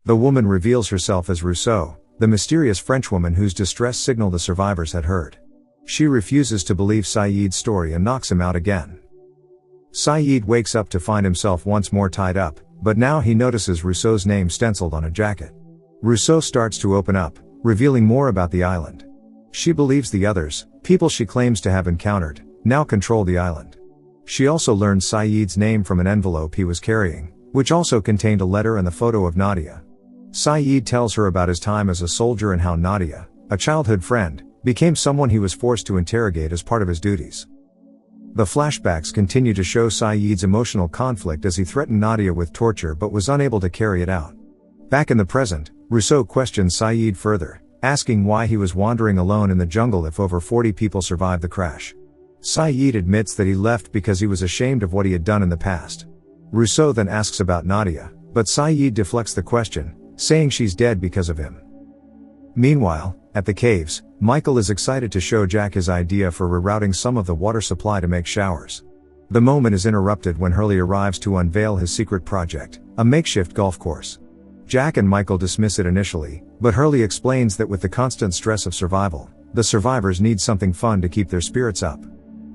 The woman reveals herself as Rousseau, the mysterious Frenchwoman whose distress signal the survivors had heard. She refuses to believe Saeed's story and knocks him out again. Saeed wakes up to find himself once more tied up, but now he notices Rousseau's name stenciled on a jacket. Rousseau starts to open up, revealing more about the island. She believes the others, people she claims to have encountered, now control the island. She also learns Saeed's name from an envelope he was carrying, which also contained a letter and the photo of Nadia. Saeed tells her about his time as a soldier and how Nadia, a childhood friend, became someone he was forced to interrogate as part of his duties. The flashbacks continue to show Saeed's emotional conflict as he threatened Nadia with torture but was unable to carry it out. Back in the present, Rousseau questions Saeed further, asking why he was wandering alone in the jungle if over 40 people survived the crash. Saeed admits that he left because he was ashamed of what he had done in the past. Rousseau then asks about Nadia, but Saeed deflects the question, saying she's dead because of him. Meanwhile, at the caves, Michael is excited to show Jack his idea for rerouting some of the water supply to make showers. The moment is interrupted when Hurley arrives to unveil his secret project, a makeshift golf course. Jack and Michael dismiss it initially, but Hurley explains that with the constant stress of survival, the survivors need something fun to keep their spirits up.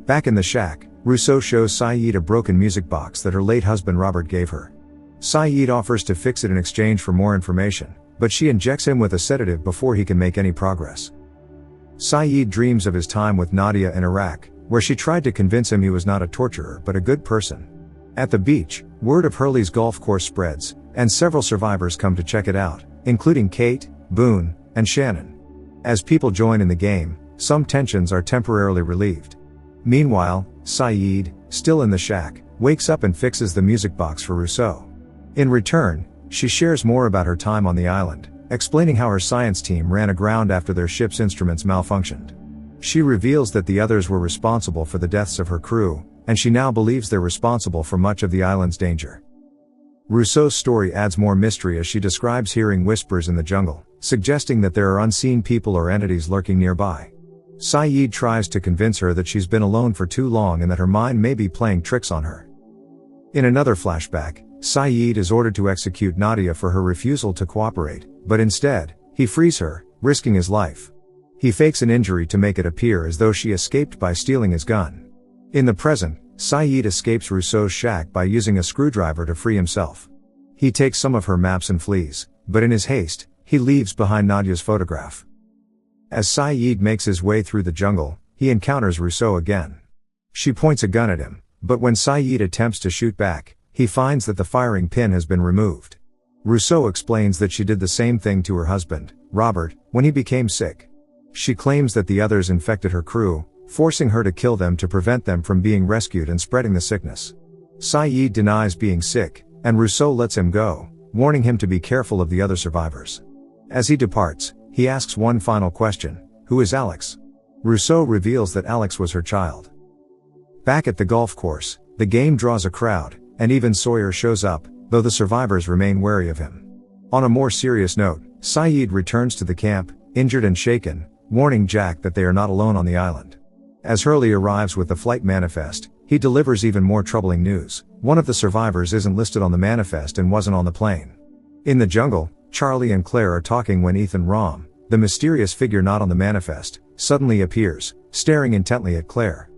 Back in the shack, Rousseau shows Saeed a broken music box that her late husband Robert gave her. Saeed offers to fix it in exchange for more information, but she injects him with a sedative before he can make any progress. Saeed dreams of his time with Nadia in Iraq, where she tried to convince him he was not a torturer but a good person. At the beach, word of Hurley's golf course spreads, and several survivors come to check it out, including Kate, Boone, and Shannon. As people join in the game, some tensions are temporarily relieved. Meanwhile, Saeed, still in the shack, wakes up and fixes the music box for Rousseau. In return, she shares more about her time on the island, explaining how her science team ran aground after their ship's instruments malfunctioned. She reveals that the others were responsible for the deaths of her crew, and she now believes they're responsible for much of the island's danger. Rousseau's story adds more mystery as she describes hearing whispers in the jungle, suggesting that there are unseen people or entities lurking nearby. Saeed tries to convince her that she's been alone for too long and that her mind may be playing tricks on her. In another flashback, Saeed is ordered to execute Nadia for her refusal to cooperate, but instead, he frees her, risking his life. He fakes an injury to make it appear as though she escaped by stealing his gun. In the present, Saeed escapes Rousseau's shack by using a screwdriver to free himself. He takes some of her maps and flees, but in his haste, he leaves behind Nadia's photograph. As Saeed makes his way through the jungle, he encounters Rousseau again. She points a gun at him, but when Saeed attempts to shoot back, he finds that the firing pin has been removed. Rousseau explains that she did the same thing to her husband, Robert, when he became sick. She claims that the others infected her crew, forcing her to kill them to prevent them from being rescued and spreading the sickness. Saeed denies being sick, and Rousseau lets him go, warning him to be careful of the other survivors. As he departs, he asks one final question: who is Alex? Rousseau reveals that Alex was her child. Back at the golf course, the game draws a crowd, and even Sawyer shows up, though the survivors remain wary of him. On a more serious note, Saeed returns to the camp, injured and shaken, warning Jack that they are not alone on the island. As Hurley arrives with the flight manifest, he delivers even more troubling news. One of the survivors isn't listed on the manifest and wasn't on the plane. In the jungle, Charlie and Claire are talking when Ethan Rom, the mysterious figure not on the manifest, suddenly appears, staring intently at Claire.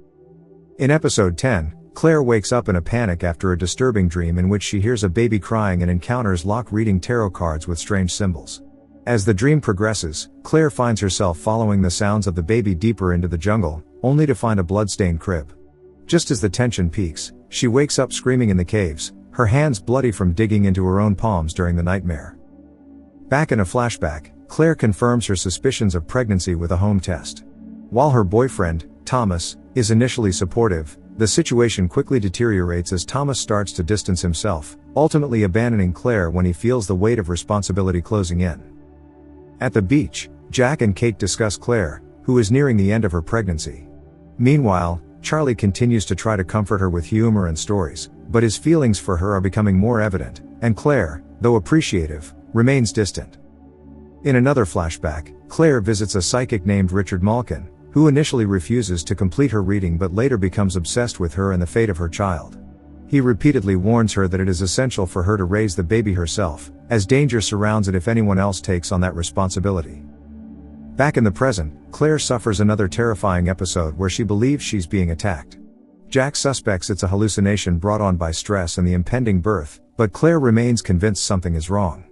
In episode 10, Claire wakes up in a panic after a disturbing dream in which she hears a baby crying and encounters Locke reading tarot cards with strange symbols. As the dream progresses, Claire finds herself following the sounds of the baby deeper into the jungle, only to find a blood-stained crib. Just as the tension peaks, she wakes up screaming in the caves, her hands bloody from digging into her own palms during the nightmare. Back in a flashback, Claire confirms her suspicions of pregnancy with a home test. While her boyfriend, Thomas, is initially supportive, the situation quickly deteriorates as Thomas starts to distance himself, ultimately abandoning Claire when he feels the weight of responsibility closing in. At the beach, Jack and Kate discuss Claire, who is nearing the end of her pregnancy. Meanwhile, Charlie continues to try to comfort her with humor and stories, but his feelings for her are becoming more evident, and Claire, though appreciative, remains distant. In another flashback, Claire visits a psychic named Richard Malkin, who initially refuses to complete her reading but later becomes obsessed with her and the fate of her child. He repeatedly warns her that it is essential for her to raise the baby herself, as danger surrounds it if anyone else takes on that responsibility. Back in the present, Claire suffers another terrifying episode where she believes she's being attacked. Jack suspects it's a hallucination brought on by stress and the impending birth, but Claire remains convinced something is wrong.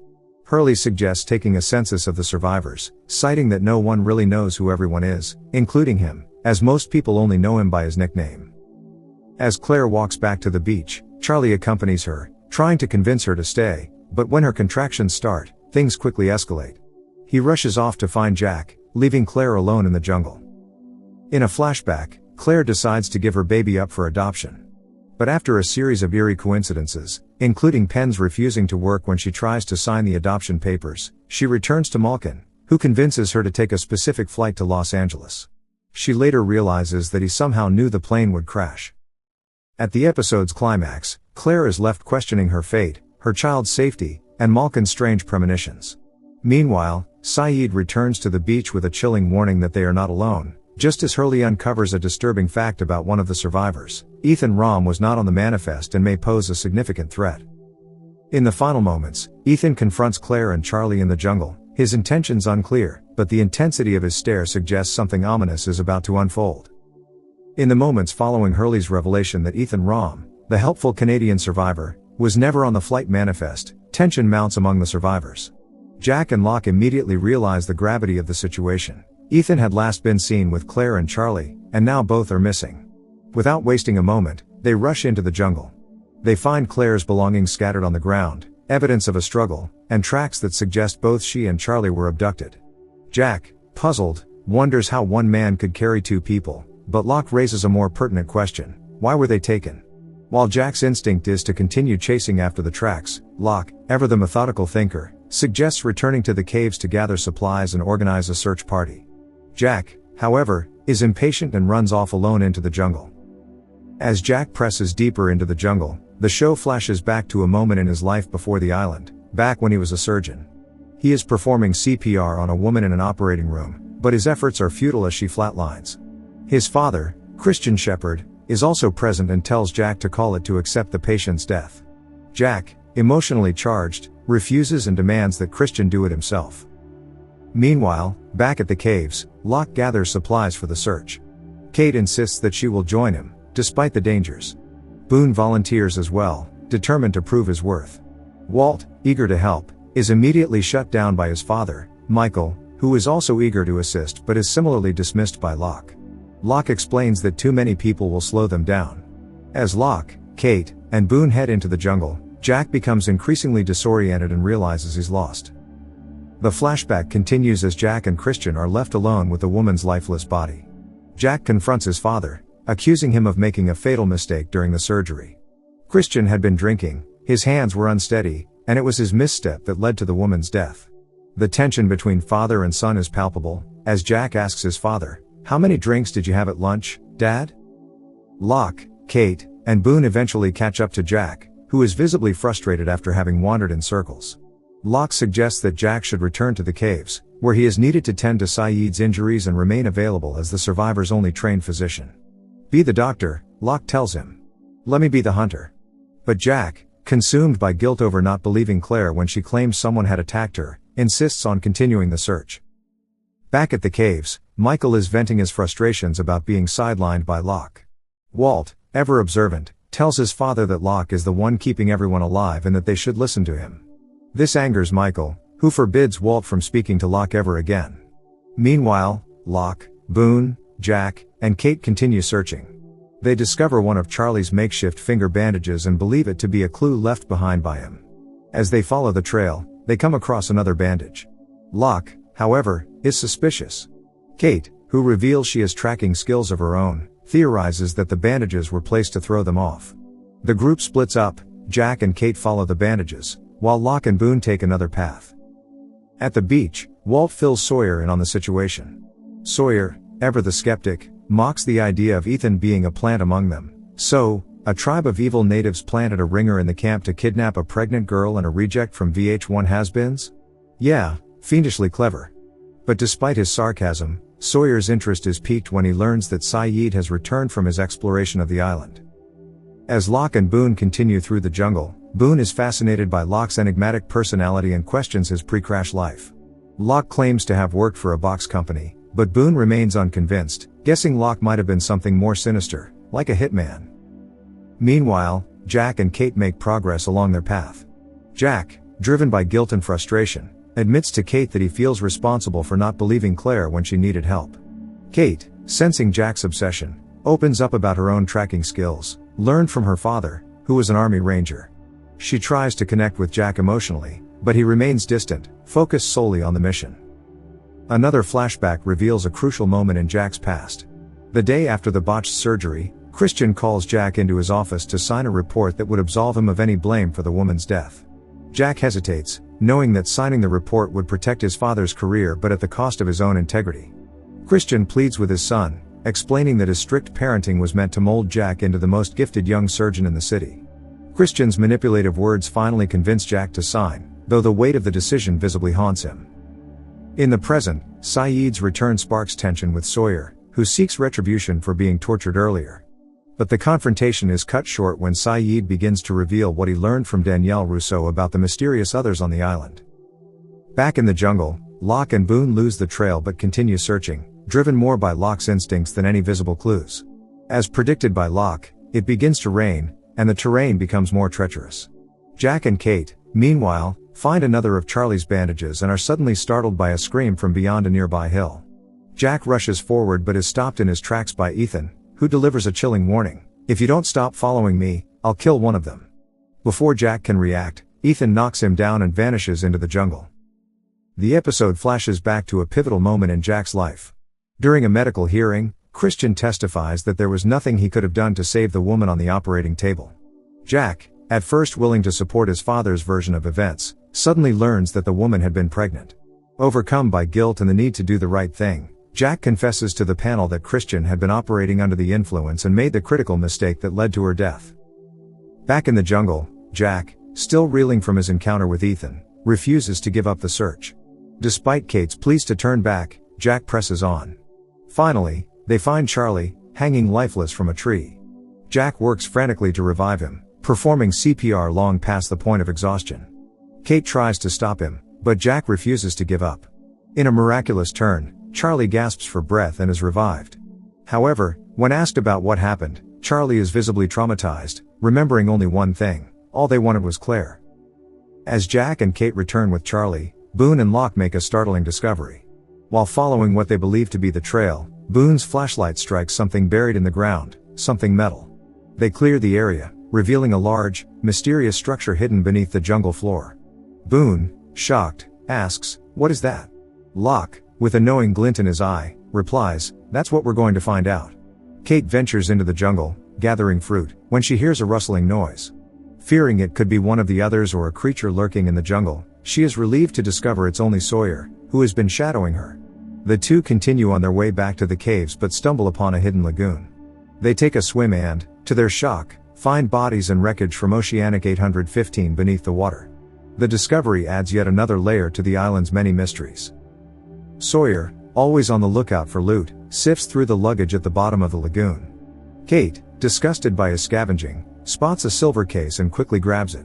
Hurley suggests taking a census of the survivors, citing that no one really knows who everyone is, including him, as most people only know him by his nickname. As Claire walks back to the beach, Charlie accompanies her, trying to convince her to stay, but when her contractions start, things quickly escalate. He rushes off to find Jack, leaving Claire alone in the jungle. In a flashback, Claire decides to give her baby up for adoption. But after a series of eerie coincidences, including Penn's refusing to work when she tries to sign the adoption papers, she returns to Malkin, who convinces her to take a specific flight to Los Angeles. She later realizes that he somehow knew the plane would crash. At the episode's climax, Claire is left questioning her fate, her child's safety, and Malkin's strange premonitions. Meanwhile, Saeed returns to the beach with a chilling warning that they are not alone. Just as Hurley uncovers a disturbing fact about one of the survivors, Ethan Rom was not on the manifest and may pose a significant threat. In the final moments, Ethan confronts Claire and Charlie in the jungle, his intentions unclear, but the intensity of his stare suggests something ominous is about to unfold. In the moments following Hurley's revelation that Ethan Rom, the helpful Canadian survivor, was never on the flight manifest, tension mounts among the survivors. Jack and Locke immediately realize the gravity of the situation. Ethan had last been seen with Claire and Charlie, and now both are missing. Without wasting a moment, they rush into the jungle. They find Claire's belongings scattered on the ground, evidence of a struggle, and tracks that suggest both she and Charlie were abducted. Jack, puzzled, wonders how one man could carry two people, but Locke raises a more pertinent question: why were they taken? While Jack's instinct is to continue chasing after the tracks, Locke, ever the methodical thinker, suggests returning to the caves to gather supplies and organize a search party. Jack, however, is impatient and runs off alone into the jungle. As Jack presses deeper into the jungle, the show flashes back to a moment in his life before the island, back when he was a surgeon. He is performing CPR on a woman in an operating room, but his efforts are futile as she flatlines. His father, Jack Shephard, is also present and tells Jack to call it to accept the patient's death. Jack, emotionally charged, refuses and demands that Christian do it himself. Meanwhile, back at the caves, Locke gathers supplies for the search. Kate insists that she will join him, despite the dangers. Boone volunteers as well, determined to prove his worth. Walt, eager to help, is immediately shut down by his father, Michael, who is also eager to assist but is similarly dismissed by Locke. Locke explains that too many people will slow them down. As Locke, Kate, and Boone head into the jungle, Jack becomes increasingly disoriented and realizes he's lost. The flashback continues as Jack and Christian are left alone with the woman's lifeless body. Jack confronts his father, accusing him of making a fatal mistake during the surgery. Christian had been drinking, his hands were unsteady, and it was his misstep that led to the woman's death. The tension between father and son is palpable, as Jack asks his father, "How many drinks did you have at lunch, Dad?" Locke, Kate, and Boone eventually catch up to Jack, who is visibly frustrated after having wandered in circles. Locke suggests that Jack should return to the caves, where he is needed to tend to Saeed's injuries and remain available as the survivor's only trained physician. "Be the doctor," Locke tells him. "Let me be the hunter." But Jack, consumed by guilt over not believing Claire when she claims someone had attacked her, insists on continuing the search. Back at the caves, Michael is venting his frustrations about being sidelined by Locke. Walt, ever observant, tells his father that Locke is the one keeping everyone alive and that they should listen to him. This angers Michael, who forbids Walt from speaking to Locke ever again. Meanwhile, Locke, Boone, Jack, and Kate continue searching. They discover one of Charlie's makeshift finger bandages and believe it to be a clue left behind by him. As they follow the trail, they come across another bandage. Locke, however, is suspicious. Kate, who reveals she has tracking skills of her own, theorizes that the bandages were placed to throw them off. The group splits up, Jack and Kate follow the bandages, while Locke and Boone take another path. At the beach, Walt fills Sawyer in on the situation. Sawyer, ever the skeptic, mocks the idea of Ethan being a plant among them. So, a tribe of evil natives planted a ringer in the camp to kidnap a pregnant girl and a reject from VH1 has-beens? Yeah, fiendishly clever. But despite his sarcasm, Sawyer's interest is piqued when he learns that Saeed has returned from his exploration of the island. As Locke and Boone continue through the jungle, Boone is fascinated by Locke's enigmatic personality and questions his pre-crash life. Locke claims to have worked for a box company, but Boone remains unconvinced, guessing Locke might have been something more sinister, like a hitman. Meanwhile, Jack and Kate make progress along their path. Jack, driven by guilt and frustration, admits to Kate that he feels responsible for not believing Claire when she needed help. Kate, sensing Jack's obsession, opens up about her own tracking skills, learned from her father, who was an army ranger. She tries to connect with Jack emotionally, but he remains distant, focused solely on the mission. Another flashback reveals a crucial moment in Jack's past. The day after the botched surgery, Christian calls Jack into his office to sign a report that would absolve him of any blame for the woman's death. Jack hesitates, knowing that signing the report would protect his father's career but at the cost of his own integrity. Christian pleads with his son, explaining that his strict parenting was meant to mold Jack into the most gifted young surgeon in the city. Christian's manipulative words finally convince Jack to sign, though the weight of the decision visibly haunts him. In the present, Saeed's return sparks tension with Sawyer, who seeks retribution for being tortured earlier. But the confrontation is cut short when Saeed begins to reveal what he learned from Danielle Rousseau about the mysterious others on the island. Back in the jungle, Locke and Boone lose the trail but continue searching, driven more by Locke's instincts than any visible clues. As predicted by Locke, it begins to rain, and the terrain becomes more treacherous. Jack and Kate, meanwhile, find another of Charlie's bandages and are suddenly startled by a scream from beyond a nearby hill. Jack rushes forward but is stopped in his tracks by Ethan, who delivers a chilling warning: "If you don't stop following me, I'll kill one of them." Before Jack can react, Ethan knocks him down and vanishes into the jungle. The episode flashes back to a pivotal moment in Jack's life. During a medical hearing, Christian testifies that there was nothing he could have done to save the woman on the operating table. Jack, at first willing to support his father's version of events, suddenly learns that the woman had been pregnant. Overcome by guilt and the need to do the right thing, Jack confesses to the panel that Christian had been operating under the influence and made the critical mistake that led to her death. Back in the jungle, Jack, still reeling from his encounter with Ethan, refuses to give up the search. Despite Kate's pleas to turn back, Jack presses on. Finally, they find Charlie, hanging lifeless from a tree. Jack works frantically to revive him, performing CPR long past the point of exhaustion. Kate tries to stop him, but Jack refuses to give up. In a miraculous turn, Charlie gasps for breath and is revived. However, when asked about what happened, Charlie is visibly traumatized, remembering only one thing: all they wanted was Claire. As Jack and Kate return with Charlie, Boone and Locke make a startling discovery. While following what they believe to be the trail, Boone's flashlight strikes something buried in the ground, something metal. They clear the area, revealing a large, mysterious structure hidden beneath the jungle floor. Boone, shocked, asks, "What is that?" Locke, with a knowing glint in his eye, replies, "That's what we're going to find out." Kate ventures into the jungle, gathering fruit, when she hears a rustling noise. Fearing it could be one of the others or a creature lurking in the jungle, she is relieved to discover it's only Sawyer, who has been shadowing her. The two continue on their way back to the caves but stumble upon a hidden lagoon. They take a swim and, to their shock, find bodies and wreckage from Oceanic 815 beneath the water. The discovery adds yet another layer to the island's many mysteries. Sawyer, always on the lookout for loot, sifts through the luggage at the bottom of the lagoon. Kate, disgusted by his scavenging, spots a silver case and quickly grabs it.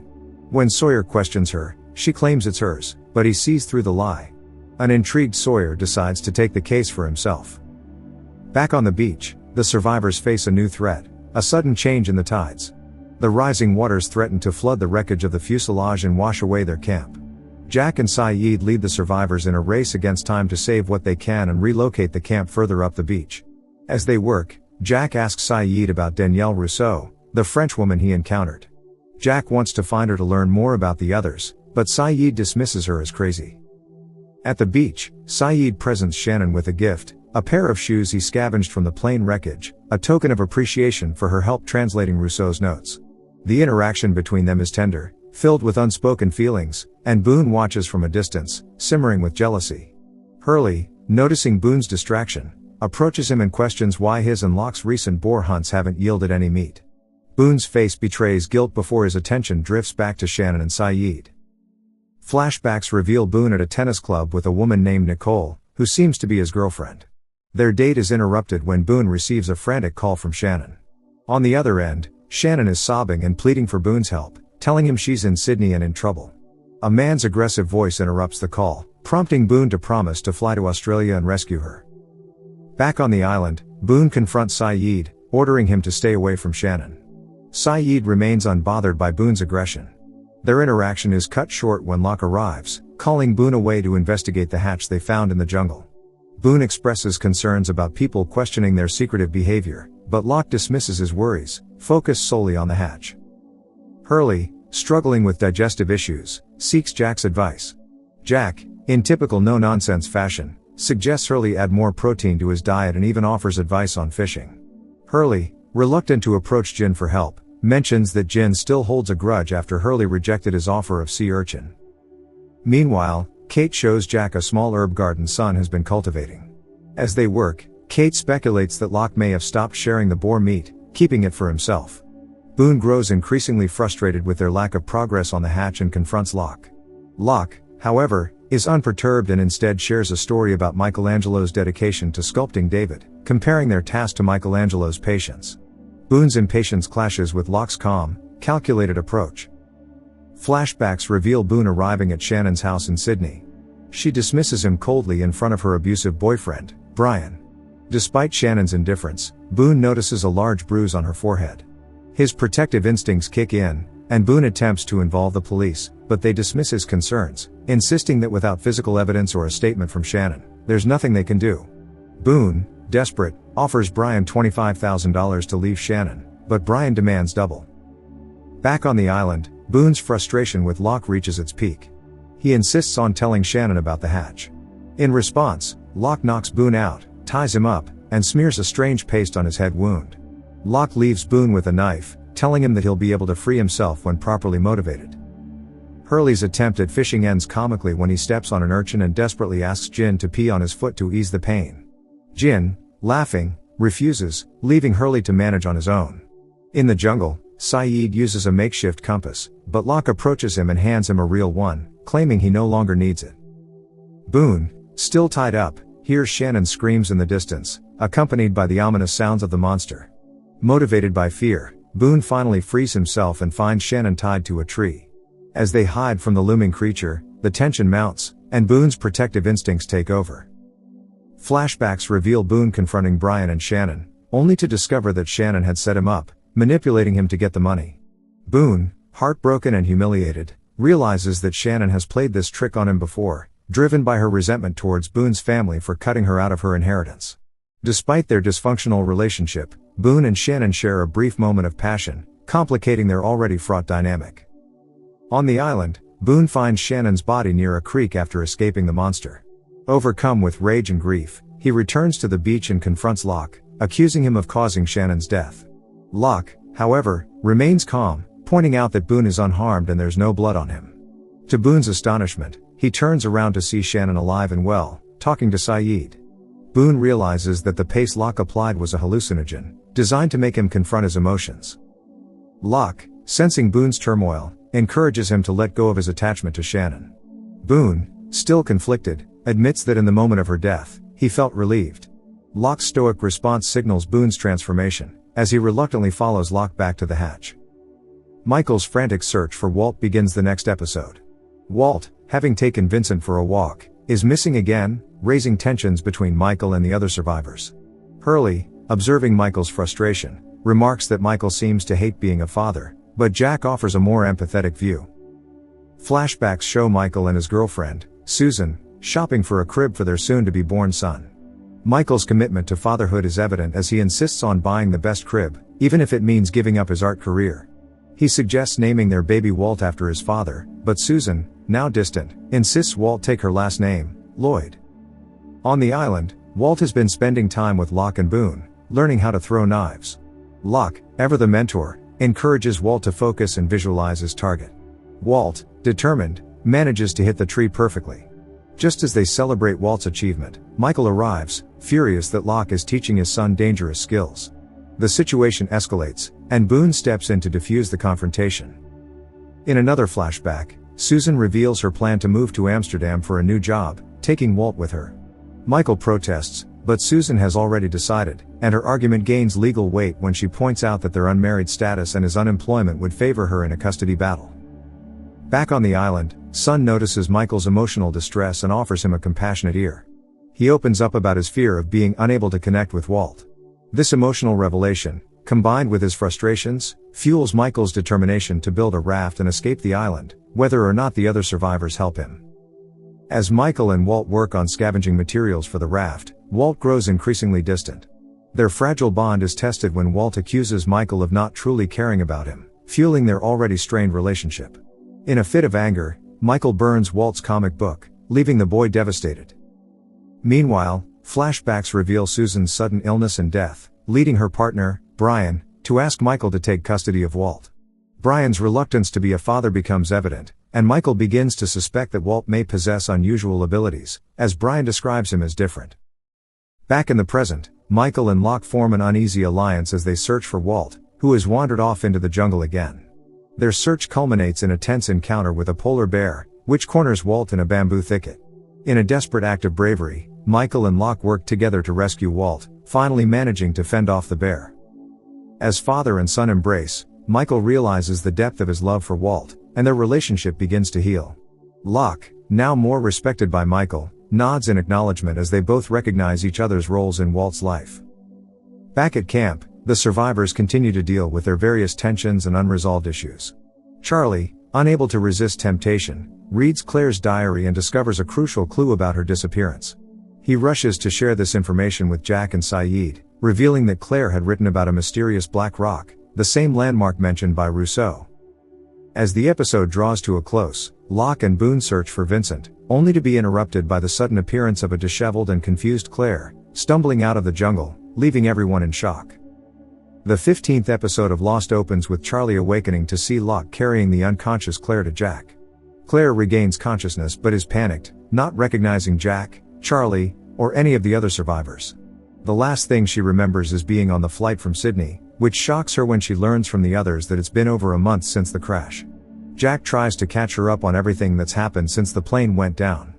When Sawyer questions her, she claims it's hers, but he sees through the lie. An intrigued Sawyer decides to take the case for himself. Back on the beach, the survivors face a new threat: a sudden change in the tides. The rising waters threaten to flood the wreckage of the fuselage and wash away their camp. Jack and Saeed lead the survivors in a race against time to save what they can and relocate the camp further up the beach. As they work, Jack asks Saeed about Danielle Rousseau, the Frenchwoman he encountered. Jack wants to find her to learn more about the others, but Saeed dismisses her as crazy. At the beach, Saeed presents Shannon with a gift: a pair of shoes he scavenged from the plane wreckage, a token of appreciation for her help translating Rousseau's notes. The interaction between them is tender, filled with unspoken feelings, and Boone watches from a distance, simmering with jealousy. Hurley, noticing Boone's distraction, approaches him and questions why his and Locke's recent boar hunts haven't yielded any meat. Boone's face betrays guilt before his attention drifts back to Shannon and Saeed. Flashbacks reveal Boone at a tennis club with a woman named Nicole, who seems to be his girlfriend. Their date is interrupted when Boone receives a frantic call from Shannon. On the other end, Shannon is sobbing and pleading for Boone's help, telling him she's in Sydney and in trouble. A man's aggressive voice interrupts the call, prompting Boone to promise to fly to Australia and rescue her. Back on the island, Boone confronts Saeed, ordering him to stay away from Shannon. Saeed remains unbothered by Boone's aggression. Their interaction is cut short when Locke arrives, calling Boone away to investigate the hatch they found in the jungle. Boone expresses concerns about people questioning their secretive behavior, but Locke dismisses his worries, focused solely on the hatch. Hurley, struggling with digestive issues, seeks Jack's advice. Jack, in typical no-nonsense fashion, suggests Hurley add more protein to his diet and even offers advice on fishing. Hurley, reluctant to approach Jin for help, mentions that Jin still holds a grudge after Hurley rejected his offer of sea urchin. Meanwhile, Kate shows Jack a small herb garden son has been cultivating. As they work, Kate speculates that Locke may have stopped sharing the boar meat, keeping it for himself. Boone grows increasingly frustrated with their lack of progress on the hatch and confronts Locke. Locke, however, is unperturbed and instead shares a story about Michelangelo's dedication to sculpting David, comparing their task to Michelangelo's patience. Boone's impatience clashes with Locke's calm, calculated approach. Flashbacks reveal Boone arriving at Shannon's house in Sydney. She dismisses him coldly in front of her abusive boyfriend, Brian. Despite Shannon's indifference, Boone notices a large bruise on her forehead. His protective instincts kick in, and Boone attempts to involve the police, but they dismiss his concerns, insisting that without physical evidence or a statement from Shannon, there's nothing they can do. Boone, desperate, offers Brian $25,000 to leave Shannon, but Brian demands double. Back on the island, Boone's frustration with Locke reaches its peak. He insists on telling Shannon about the hatch. In response, Locke knocks Boone out, ties him up, and smears a strange paste on his head wound. Locke leaves Boone with a knife, telling him that he'll be able to free himself when properly motivated. Hurley's attempt at fishing ends comically when he steps on an urchin and desperately asks Jin to pee on his foot to ease the pain. Jin, laughing, refuses, leaving Hurley to manage on his own. In the jungle, Saeed uses a makeshift compass, but Locke approaches him and hands him a real one, claiming he no longer needs it. Boone, still tied up, hears Shannon's screams in the distance, accompanied by the ominous sounds of the monster. Motivated by fear, Boone finally frees himself and finds Shannon tied to a tree. As they hide from the looming creature, the tension mounts, and Boone's protective instincts take over. Flashbacks reveal Boone confronting Brian and Shannon, only to discover that Shannon had set him up, manipulating him to get the money. Boone, heartbroken and humiliated, realizes that Shannon has played this trick on him before, driven by her resentment towards Boone's family for cutting her out of her inheritance. Despite their dysfunctional relationship, Boone and Shannon share a brief moment of passion, complicating their already fraught dynamic. On the island, Boone finds Shannon's body near a creek after escaping the monster. Overcome with rage and grief, he returns to the beach and confronts Locke, accusing him of causing Shannon's death. Locke, however, remains calm, pointing out that Boone is unharmed and there's no blood on him. To Boone's astonishment, he turns around to see Shannon alive and well, talking to Saeed. Boone realizes that the paste Locke applied was a hallucinogen, designed to make him confront his emotions. Locke, sensing Boone's turmoil, encourages him to let go of his attachment to Shannon. Boone, still conflicted, admits that in the moment of her death, he felt relieved. Locke's stoic response signals Boone's transformation, as he reluctantly follows Locke back to the hatch. Michael's frantic search for Walt begins the next episode. Walt, having taken Vincent for a walk, is missing again, raising tensions between Michael and the other survivors. Hurley, observing Michael's frustration, remarks that Michael seems to hate being a father, but Jack offers a more empathetic view. Flashbacks show Michael and his girlfriend, Susan, shopping for a crib for their soon-to-be-born son. Michael's commitment to fatherhood is evident as he insists on buying the best crib, even if it means giving up his art career. He suggests naming their baby Walt after his father, but Susan, now distant, insists Walt take her last name, Lloyd. On the island, Walt has been spending time with Locke and Boone, learning how to throw knives. Locke, ever the mentor, encourages Walt to focus and visualize his target. Walt, determined, manages to hit the tree perfectly. Just as they celebrate Walt's achievement, Michael arrives, furious that Locke is teaching his son dangerous skills. The situation escalates, and Boone steps in to defuse the confrontation. In another flashback, Susan reveals her plan to move to Amsterdam for a new job, taking Walt with her. Michael protests, but Susan has already decided, and her argument gains legal weight when she points out that their unmarried status and his unemployment would favor her in a custody battle. Back on the island, Sun notices Michael's emotional distress and offers him a compassionate ear. He opens up about his fear of being unable to connect with Walt. This emotional revelation, combined with his frustrations, fuels Michael's determination to build a raft and escape the island, whether or not the other survivors help him. As Michael and Walt work on scavenging materials for the raft, Walt grows increasingly distant. Their fragile bond is tested when Walt accuses Michael of not truly caring about him, fueling their already strained relationship. In a fit of anger, Michael burns Walt's comic book, leaving the boy devastated. Meanwhile, flashbacks reveal Susan's sudden illness and death, leading her partner, Brian, to ask Michael to take custody of Walt. Brian's reluctance to be a father becomes evident, and Michael begins to suspect that Walt may possess unusual abilities, as Brian describes him as different. Back in the present, Michael and Locke form an uneasy alliance as they search for Walt, who has wandered off into the jungle again. Their search culminates in a tense encounter with a polar bear, which corners Walt in a bamboo thicket. In a desperate act of bravery, Michael and Locke work together to rescue Walt, finally managing to fend off the bear. As father and son embrace, Michael realizes the depth of his love for Walt, and their relationship begins to heal. Locke, now more respected by Michael, nods in acknowledgement as they both recognize each other's roles in Walt's life. Back at camp, the survivors continue to deal with their various tensions and unresolved issues. Charlie, unable to resist temptation, reads Claire's diary and discovers a crucial clue about her disappearance. He rushes to share this information with Jack and Saeed, revealing that Claire had written about a mysterious black rock, the same landmark mentioned by Rousseau. As the episode draws to a close, Locke and Boone search for Vincent, only to be interrupted by the sudden appearance of a disheveled and confused Claire, stumbling out of the jungle, leaving everyone in shock. The 15th episode of Lost opens with Charlie awakening to see Locke carrying the unconscious Claire to Jack. Claire regains consciousness but is panicked, not recognizing Jack, Charlie, or any of the other survivors. The last thing she remembers is being on the flight from Sydney, which shocks her when she learns from the others that it's been over a month since the crash. Jack tries to catch her up on everything that's happened since the plane went down.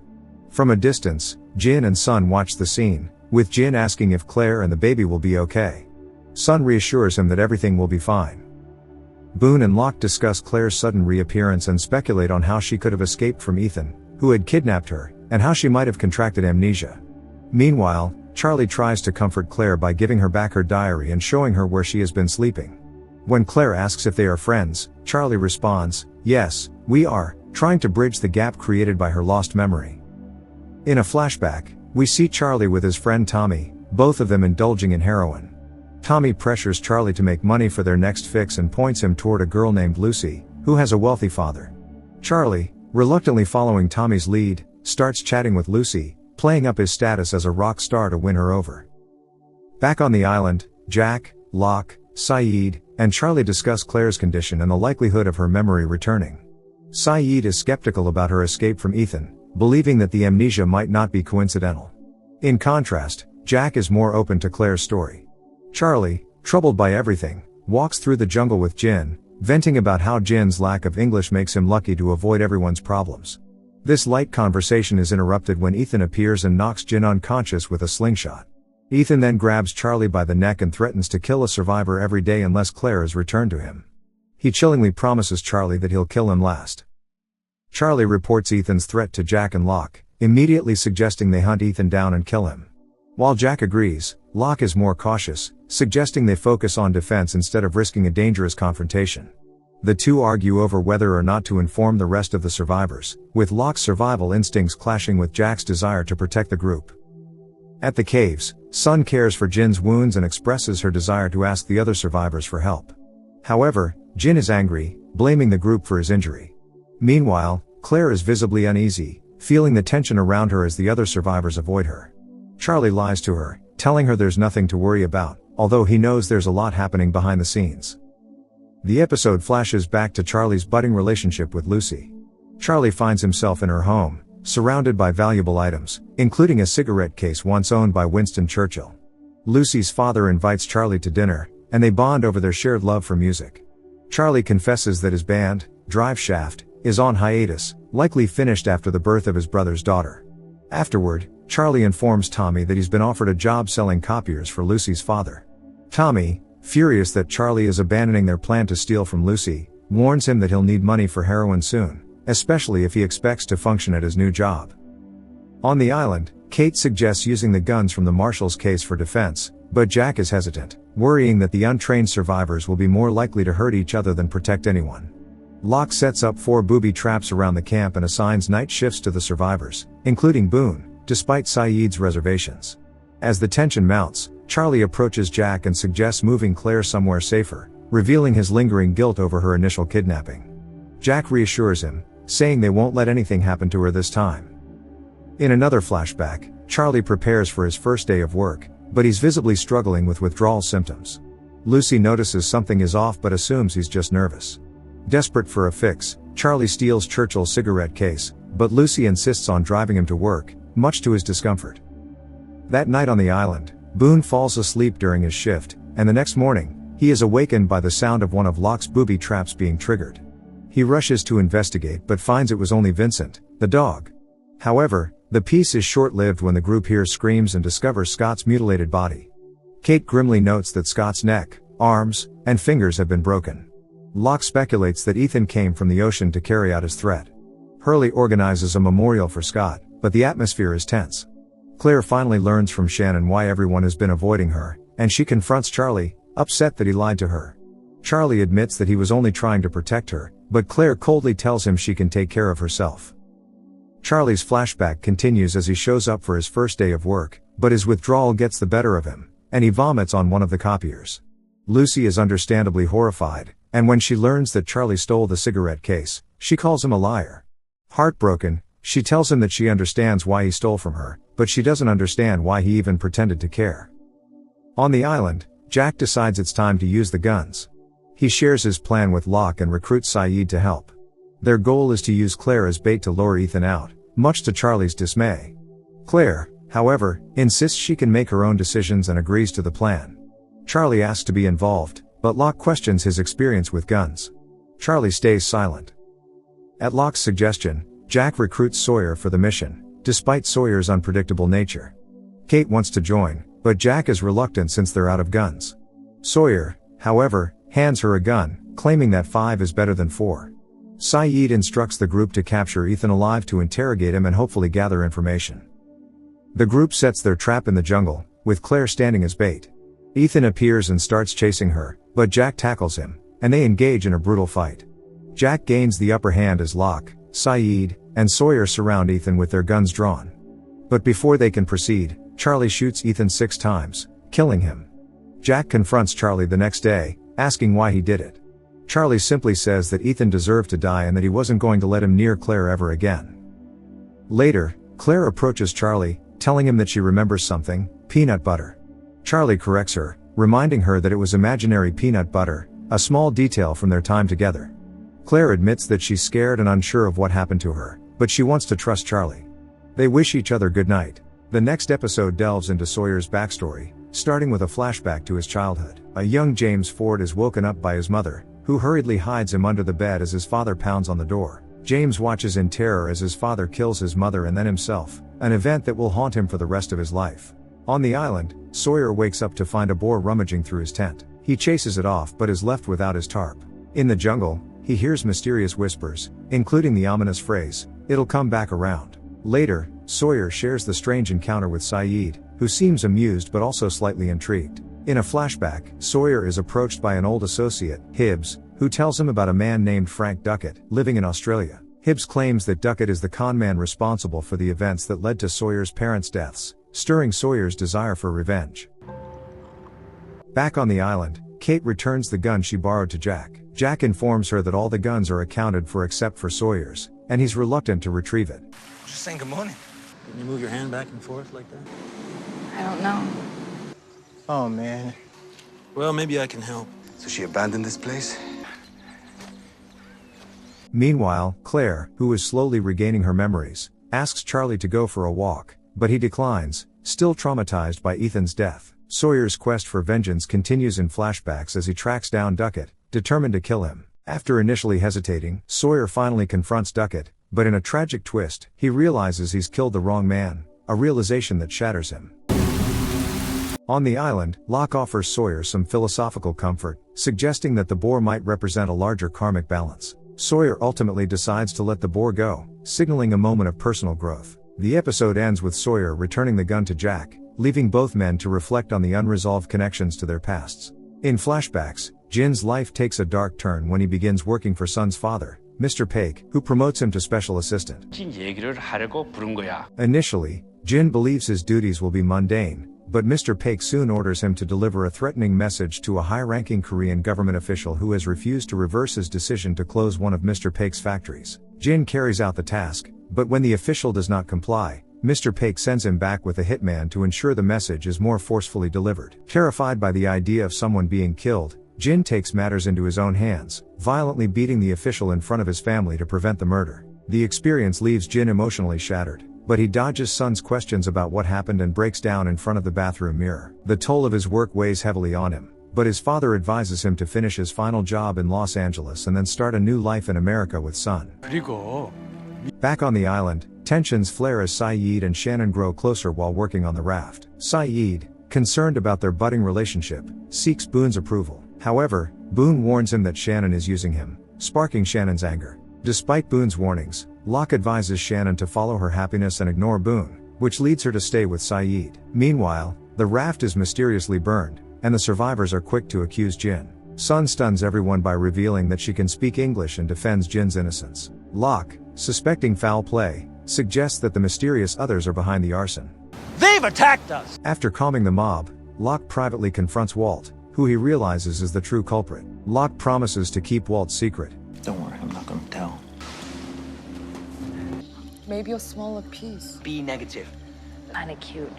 From a distance, Jin and Sun watch the scene, with Jin asking if Claire and the baby will be okay. Sun reassures him that everything will be fine. Boone and Locke discuss Claire's sudden reappearance and speculate on how she could have escaped from Ethan, who had kidnapped her, and how she might have contracted amnesia. Meanwhile, Charlie tries to comfort Claire by giving her back her diary and showing her where she has been sleeping. When Claire asks if they are friends, Charlie responds, "Yes, we are," trying to bridge the gap created by her lost memory. In a flashback, we see Charlie with his friend Tommy, both of them indulging in heroin. Tommy pressures Charlie to make money for their next fix and points him toward a girl named Lucy, who has a wealthy father. Charlie, reluctantly following Tommy's lead, starts chatting with Lucy, playing up his status as a rock star to win her over. Back on the island, Jack, Locke, Saeed, and Charlie discuss Claire's condition and the likelihood of her memory returning. Saeed is skeptical about her escape from Ethan, believing that the amnesia might not be coincidental. In contrast, Jack is more open to Claire's story. Charlie, troubled by everything, walks through the jungle with Jin, venting about how Jin's lack of English makes him lucky to avoid everyone's problems. This light conversation is interrupted when Ethan appears and knocks Jin unconscious with a slingshot. Ethan then grabs Charlie by the neck and threatens to kill a survivor every day unless Claire is returned to him. He chillingly promises Charlie that he'll kill him last. Charlie reports Ethan's threat to Jack and Locke, immediately suggesting they hunt Ethan down and kill him. While Jack agrees, Locke is more cautious, suggesting they focus on defense instead of risking a dangerous confrontation. The two argue over whether or not to inform the rest of the survivors, with Locke's survival instincts clashing with Jack's desire to protect the group. At the caves, Sun cares for Jin's wounds and expresses her desire to ask the other survivors for help. However, Jin is angry, blaming the group for his injury. Meanwhile, Claire is visibly uneasy, feeling the tension around her as the other survivors avoid her. Charlie lies to her, telling her there's nothing to worry about, although he knows there's a lot happening behind the scenes. The episode flashes back to Charlie's budding relationship with Lucy. Charlie finds himself in her home, surrounded by valuable items, including a cigarette case once owned by Winston Churchill. Lucy's father invites Charlie to dinner, and they bond over their shared love for music. Charlie confesses that his band, Drive Shaft, is on hiatus, likely finished after the birth of his brother's daughter. Afterward, Charlie informs Tommy that he's been offered a job selling copiers for Lucy's father. Tommy, furious that Charlie is abandoning their plan to steal from Lucy, warns him that he'll need money for heroin soon, especially if he expects to function at his new job. On the island, Kate suggests using the guns from the marshal's case for defense, but Jack is hesitant, worrying that the untrained survivors will be more likely to hurt each other than protect anyone. Locke sets up 4 booby traps around the camp and assigns night shifts to the survivors, including Boone, despite Saeed's reservations. As the tension mounts, Charlie approaches Jack and suggests moving Claire somewhere safer, revealing his lingering guilt over her initial kidnapping. Jack reassures him, saying they won't let anything happen to her this time. In another flashback, Charlie prepares for his first day of work, but he's visibly struggling with withdrawal symptoms. Lucy notices something is off but assumes he's just nervous. Desperate for a fix, Charlie steals Churchill's cigarette case, but Lucy insists on driving him to work, much to his discomfort. That night on the island, Boone falls asleep during his shift, and the next morning, he is awakened by the sound of one of Locke's booby traps being triggered. He rushes to investigate but finds it was only Vincent, the dog. However, the peace is short-lived when the group hears screams and discovers Scott's mutilated body. Kate grimly notes that Scott's neck, arms, and fingers have been broken. Locke speculates that Ethan came from the ocean to carry out his threat. Hurley organizes a memorial for Scott, but the atmosphere is tense. Claire finally learns from Shannon why everyone has been avoiding her, and she confronts Charlie, upset that he lied to her. Charlie admits that he was only trying to protect her, but Claire coldly tells him she can take care of herself. Charlie's flashback continues as he shows up for his first day of work, but his withdrawal gets the better of him, and he vomits on one of the copiers. Lucy is understandably horrified, and when she learns that Charlie stole the cigarette case, she calls him a liar. Heartbroken, she tells him that she understands why he stole from her, but she doesn't understand why he even pretended to care. On the island, Jack decides it's time to use the guns. He shares his plan with Locke and recruits Saeed to help. Their goal is to use Claire as bait to lure Ethan out, much to Charlie's dismay. Claire, however, insists she can make her own decisions and agrees to the plan. Charlie asks to be involved, but Locke questions his experience with guns. Charlie stays silent. At Locke's suggestion, Jack recruits Sawyer for the mission, despite Sawyer's unpredictable nature. Kate wants to join, but Jack is reluctant since they're out of guns. Sawyer, however, hands her a gun, claiming that 5 is better than 4. Saeed instructs the group to capture Ethan alive to interrogate him and hopefully gather information. The group sets their trap in the jungle, with Claire standing as bait. Ethan appears and starts chasing her, but Jack tackles him, and they engage in a brutal fight. Jack gains the upper hand as Locke, Saeed, and Sawyer surround Ethan with their guns drawn. But before they can proceed, Charlie shoots Ethan 6 times, killing him. Jack confronts Charlie the next day, asking why he did it. Charlie simply says that Ethan deserved to die and that he wasn't going to let him near Claire ever again. Later, Claire approaches Charlie, telling him that she remembers something, peanut butter. Charlie corrects her, reminding her that it was imaginary peanut butter, a small detail from their time together. Claire admits that she's scared and unsure of what happened to her, but she wants to trust Charlie. They wish each other good night. The next episode delves into Sawyer's backstory, starting with a flashback to his childhood. A young James Ford is woken up by his mother, who hurriedly hides him under the bed as his father pounds on the door. James watches in terror as his father kills his mother and then himself, an event that will haunt him for the rest of his life. On the island, Sawyer wakes up to find a boar rummaging through his tent. He chases it off but is left without his tarp. In the jungle, he hears mysterious whispers, including the ominous phrase, "It'll come back around." Later, Sawyer shares the strange encounter with Saeed, who seems amused but also slightly intrigued. In a flashback, Sawyer is approached by an old associate, Hibbs, who tells him about a man named Frank Duckett, living in Australia. Hibbs claims that Duckett is the conman responsible for the events that led to Sawyer's parents' deaths, stirring Sawyer's desire for revenge. Back on the island, Kate returns the gun she borrowed to Jack. Jack informs her that all the guns are accounted for except for Sawyer's, and he's reluctant to retrieve it. Just saying good morning. Can you move your hand back and forth like that? I don't know. Oh, man. Well, maybe I can help. So she abandoned this place? Meanwhile, Claire, who is slowly regaining her memories, asks Charlie to go for a walk, but he declines, still traumatized by Ethan's death. Sawyer's quest for vengeance continues in flashbacks as he tracks down Duckett, determined to kill him. After initially hesitating, Sawyer finally confronts Duckett, but in a tragic twist, he realizes he's killed the wrong man, a realization that shatters him. On the island, Locke offers Sawyer some philosophical comfort, suggesting that the boar might represent a larger karmic balance. Sawyer ultimately decides to let the boar go, signaling a moment of personal growth. The episode ends with Sawyer returning the gun to Jack, leaving both men to reflect on the unresolved connections to their pasts. In flashbacks, Jin's life takes a dark turn when he begins working for Sun's father, Mr. Paik, who promotes him to special assistant. Initially, Jin believes his duties will be mundane, but Mr. Paik soon orders him to deliver a threatening message to a high-ranking Korean government official who has refused to reverse his decision to close one of Mr. Paik's factories. Jin carries out the task, but when the official does not comply, Mr. Paik sends him back with a hitman to ensure the message is more forcefully delivered. Terrified by the idea of someone being killed, Jin takes matters into his own hands, violently beating the official in front of his family to prevent the murder. The experience leaves Jin emotionally shattered, but he dodges Sun's questions about what happened and breaks down in front of the bathroom mirror. The toll of his work weighs heavily on him, but his father advises him to finish his final job in Los Angeles and then start a new life in America with Sun. 그리고 Back on the island, tensions flare as Saeed and Shannon grow closer while working on the raft. Saeed, concerned about their budding relationship, seeks Boone's approval. However, Boone warns him that Shannon is using him, sparking Shannon's anger. Despite Boone's warnings, Locke advises Shannon to follow her happiness and ignore Boone, which leads her to stay with Saeed. Meanwhile, the raft is mysteriously burned, and the survivors are quick to accuse Jin. Sun stuns everyone by revealing that she can speak English and defends Jin's innocence. Locke, suspecting foul play, suggests that the mysterious others are behind the arson. They've attacked us! After calming the mob, Locke privately confronts Walt, who he realizes is the true culprit. Locke promises to keep Walt's secret. Don't worry, I'm not gonna tell. Maybe a smaller piece. Be negative. Kinda cute.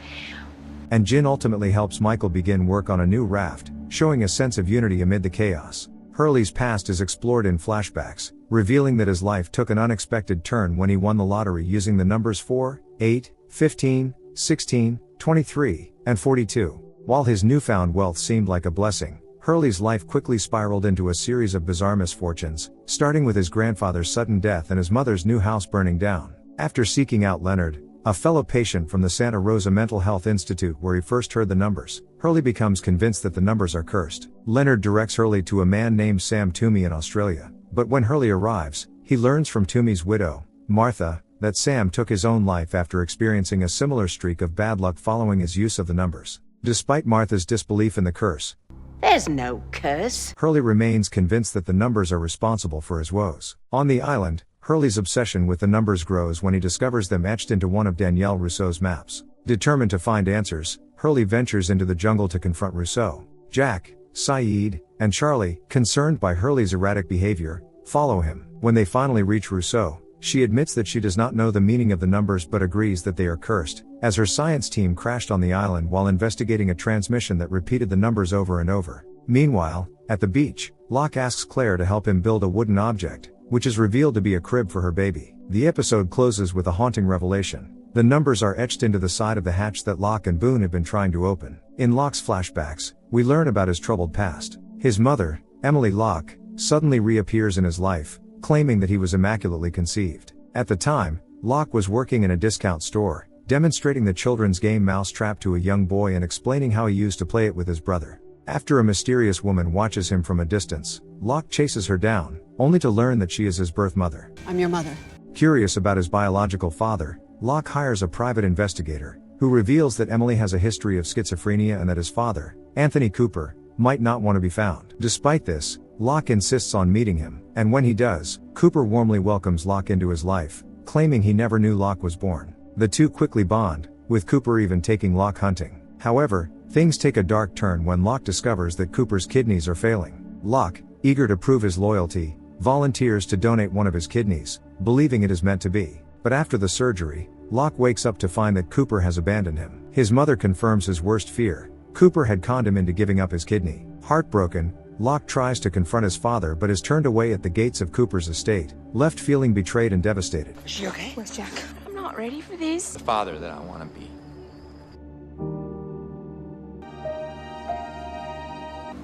And Jin ultimately helps Michael begin work on a new raft, showing a sense of unity amid the chaos. Hurley's past is explored in flashbacks, revealing that his life took an unexpected turn when he won the lottery using the numbers 4, 8, 15, 16, 23, and 42. While his newfound wealth seemed like a blessing, Hurley's life quickly spiraled into a series of bizarre misfortunes, starting with his grandfather's sudden death and his mother's new house burning down. After seeking out Leonard, a fellow patient from the Santa Rosa Mental Health Institute where he first heard the numbers, Hurley becomes convinced that the numbers are cursed. Leonard directs Hurley to a man named Sam Toomey in Australia, but when Hurley arrives, he learns from Toomey's widow, Martha, that Sam took his own life after experiencing a similar streak of bad luck following his use of the numbers. Despite Martha's disbelief in the curse, There's no curse. Hurley remains convinced that the numbers are responsible for his woes. On the island, Hurley's obsession with the numbers grows when he discovers them etched into one of Danielle Rousseau's maps. Determined to find answers, Hurley ventures into the jungle to confront Rousseau. Jack, Saeed, and Charlie, concerned by Hurley's erratic behavior, follow him. When they finally reach Rousseau, she admits that she does not know the meaning of the numbers but agrees that they are cursed, as her science team crashed on the island while investigating a transmission that repeated the numbers over and over. Meanwhile, at the beach, Locke asks Claire to help him build a wooden object, which is revealed to be a crib for her baby. The episode closes with a haunting revelation. The numbers are etched into the side of the hatch that Locke and Boone have been trying to open. In Locke's flashbacks, we learn about his troubled past. His mother, Emily Locke, suddenly reappears in his life, claiming that he was immaculately conceived. At the time, Locke was working in a discount store, demonstrating the children's game Mousetrap to a young boy and explaining how he used to play it with his brother. After a mysterious woman watches him from a distance, Locke chases her down, only to learn that she is his birth mother. I'm your mother. Curious about his biological father, Locke hires a private investigator, who reveals that Emily has a history of schizophrenia and that his father, Anthony Cooper, might not want to be found. Despite this, Locke insists on meeting him, and when he does, Cooper warmly welcomes Locke into his life, claiming he never knew Locke was born. The two quickly bond, with Cooper even taking Locke hunting. However, things take a dark turn when Locke discovers that Cooper's kidneys are failing. Locke, eager to prove his loyalty, volunteers to donate one of his kidneys, believing it is meant to be. But after the surgery, Locke wakes up to find that Cooper has abandoned him. His mother confirms his worst fear. Cooper had conned him into giving up his kidney. Heartbroken, Locke tries to confront his father but is turned away at the gates of Cooper's estate, left feeling betrayed and devastated. Is she okay? Where's Jack? I'm not ready for this. The father that I want to be.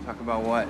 Talk about what?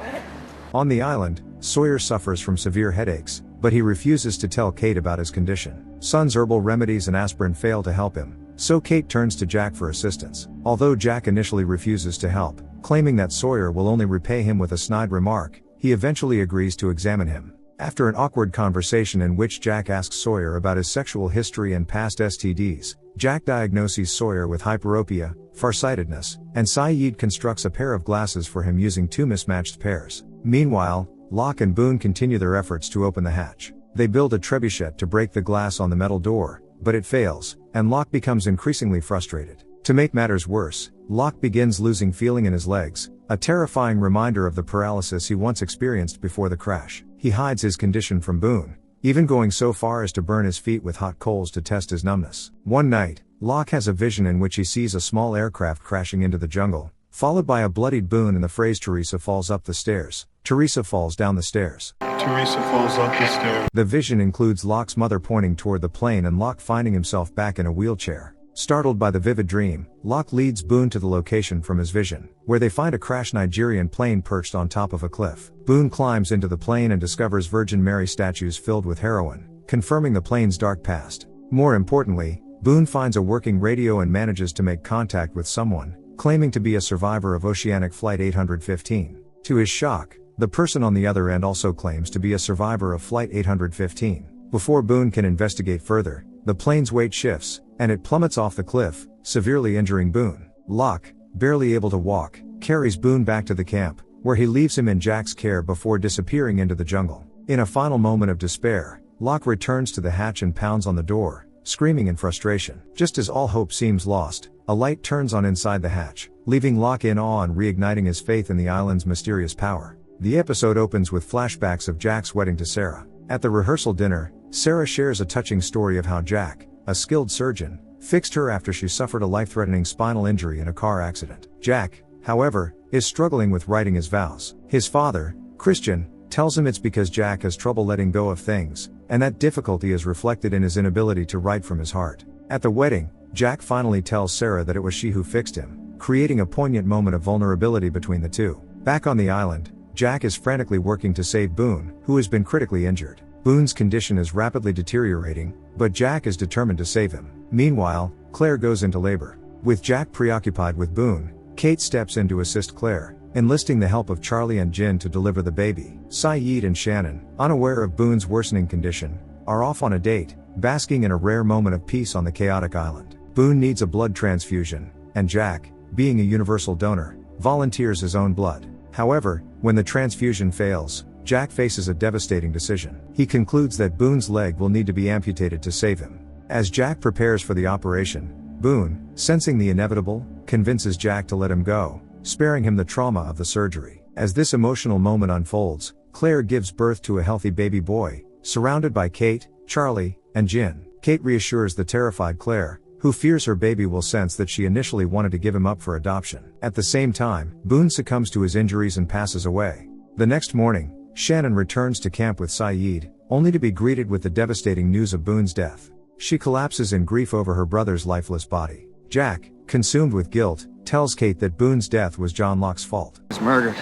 On the island, Sawyer suffers from severe headaches, but he refuses to tell Kate about his condition. Sun's herbal remedies and aspirin fail to help him, so Kate turns to Jack for assistance. Although Jack initially refuses to help, claiming that Sawyer will only repay him with a snide remark, he eventually agrees to examine him. After an awkward conversation in which Jack asks Sawyer about his sexual history and past STDs, Jack diagnoses Sawyer with hyperopia, farsightedness, and Saeed constructs a pair of glasses for him using two mismatched pairs. Meanwhile, Locke and Boone continue their efforts to open the hatch. They build a trebuchet to break the glass on the metal door, but it fails, and Locke becomes increasingly frustrated. To make matters worse, Locke begins losing feeling in his legs, a terrifying reminder of the paralysis he once experienced before the crash. He hides his condition from Boone, even going so far as to burn his feet with hot coals to test his numbness. One night, Locke has a vision in which he sees a small aircraft crashing into the jungle, followed by a bloodied Boone and the phrase "Teresa falls up the stairs." Teresa falls down the stairs. Teresa falls up the stairs. The vision includes Locke's mother pointing toward the plane and Locke finding himself back in a wheelchair. Startled by the vivid dream, Locke leads Boone to the location from his vision, where they find a crashed Nigerian plane perched on top of a cliff. Boone climbs into the plane and discovers Virgin Mary statues filled with heroin, confirming the plane's dark past. More importantly, Boone finds a working radio and manages to make contact with someone, claiming to be a survivor of Oceanic Flight 815. To his shock, the person on the other end also claims to be a survivor of Flight 815. Before Boone can investigate further, the plane's weight shifts, and it plummets off the cliff, severely injuring Boone. Locke, barely able to walk, carries Boone back to the camp, where he leaves him in Jack's care before disappearing into the jungle. In a final moment of despair, Locke returns to the hatch and pounds on the door, screaming in frustration. Just as all hope seems lost, a light turns on inside the hatch, leaving Locke in awe and reigniting his faith in the island's mysterious power. The episode opens with flashbacks of Jack's wedding to Sarah. At the rehearsal dinner, Sarah shares a touching story of how Jack, a skilled surgeon, fixed her after she suffered a life-threatening spinal injury in a car accident. Jack, however, is struggling with writing his vows. His father, Christian, tells him it's because Jack has trouble letting go of things, and that difficulty is reflected in his inability to write from his heart. At the wedding, Jack finally tells Sarah that it was she who fixed him, creating a poignant moment of vulnerability between the two. Back on the island, Jack is frantically working to save Boone, who has been critically injured. Boone's condition is rapidly deteriorating, but Jack is determined to save him. Meanwhile, Claire goes into labor. With Jack preoccupied with Boone, Kate steps in to assist Claire, enlisting the help of Charlie and Jin to deliver the baby. Saeed and Shannon, unaware of Boone's worsening condition, are off on a date, basking in a rare moment of peace on the chaotic island. Boone needs a blood transfusion, and Jack, being a universal donor, volunteers his own blood. However, when the transfusion fails, Jack faces a devastating decision. He concludes that Boone's leg will need to be amputated to save him. As Jack prepares for the operation, Boone, sensing the inevitable, convinces Jack to let him go, sparing him the trauma of the surgery. As this emotional moment unfolds, Claire gives birth to a healthy baby boy, surrounded by Kate, Charlie, and Jin. Kate reassures the terrified Claire, who fears her baby will sense that she initially wanted to give him up for adoption. At the same time, Boone succumbs to his injuries and passes away. The next morning, Shannon returns to camp with Saeed, only to be greeted with the devastating news of Boone's death. She collapses in grief over her brother's lifeless body. Jack, consumed with guilt, tells Kate that Boone's death was John Locke's fault. He's murdered.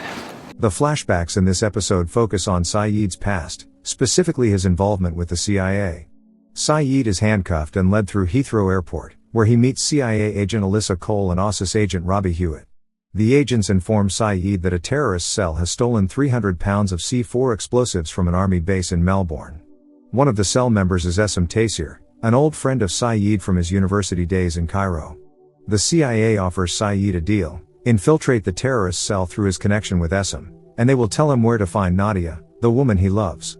The flashbacks in this episode focus on Saeed's past, specifically his involvement with the CIA. Saeed is handcuffed and led through Heathrow Airport, where he meets CIA agent Alyssa Cole and OSIS agent Robbie Hewitt. The agents inform Saeed that a terrorist cell has stolen 300 pounds of C4 explosives from an army base in Melbourne. One of the cell members is Essam Taseer, an old friend of Saeed from his university days in Cairo. The CIA offers Saeed a deal: infiltrate the terrorist cell through his connection with Essam, and they will tell him where to find Nadia, the woman he loves.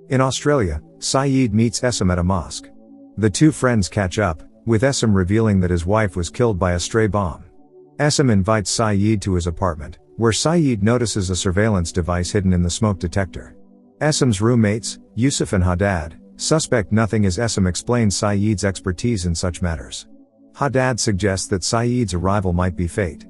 In Australia, Saeed meets Essam at a mosque. The two friends catch up, with Essam revealing that his wife was killed by a stray bomb. Essam invites Saeed to his apartment, where Saeed notices a surveillance device hidden in the smoke detector. Essam's roommates, Yusuf and Haddad, suspect nothing as Essam explains Saeed's expertise in such matters. Haddad suggests that Saeed's arrival might be fate.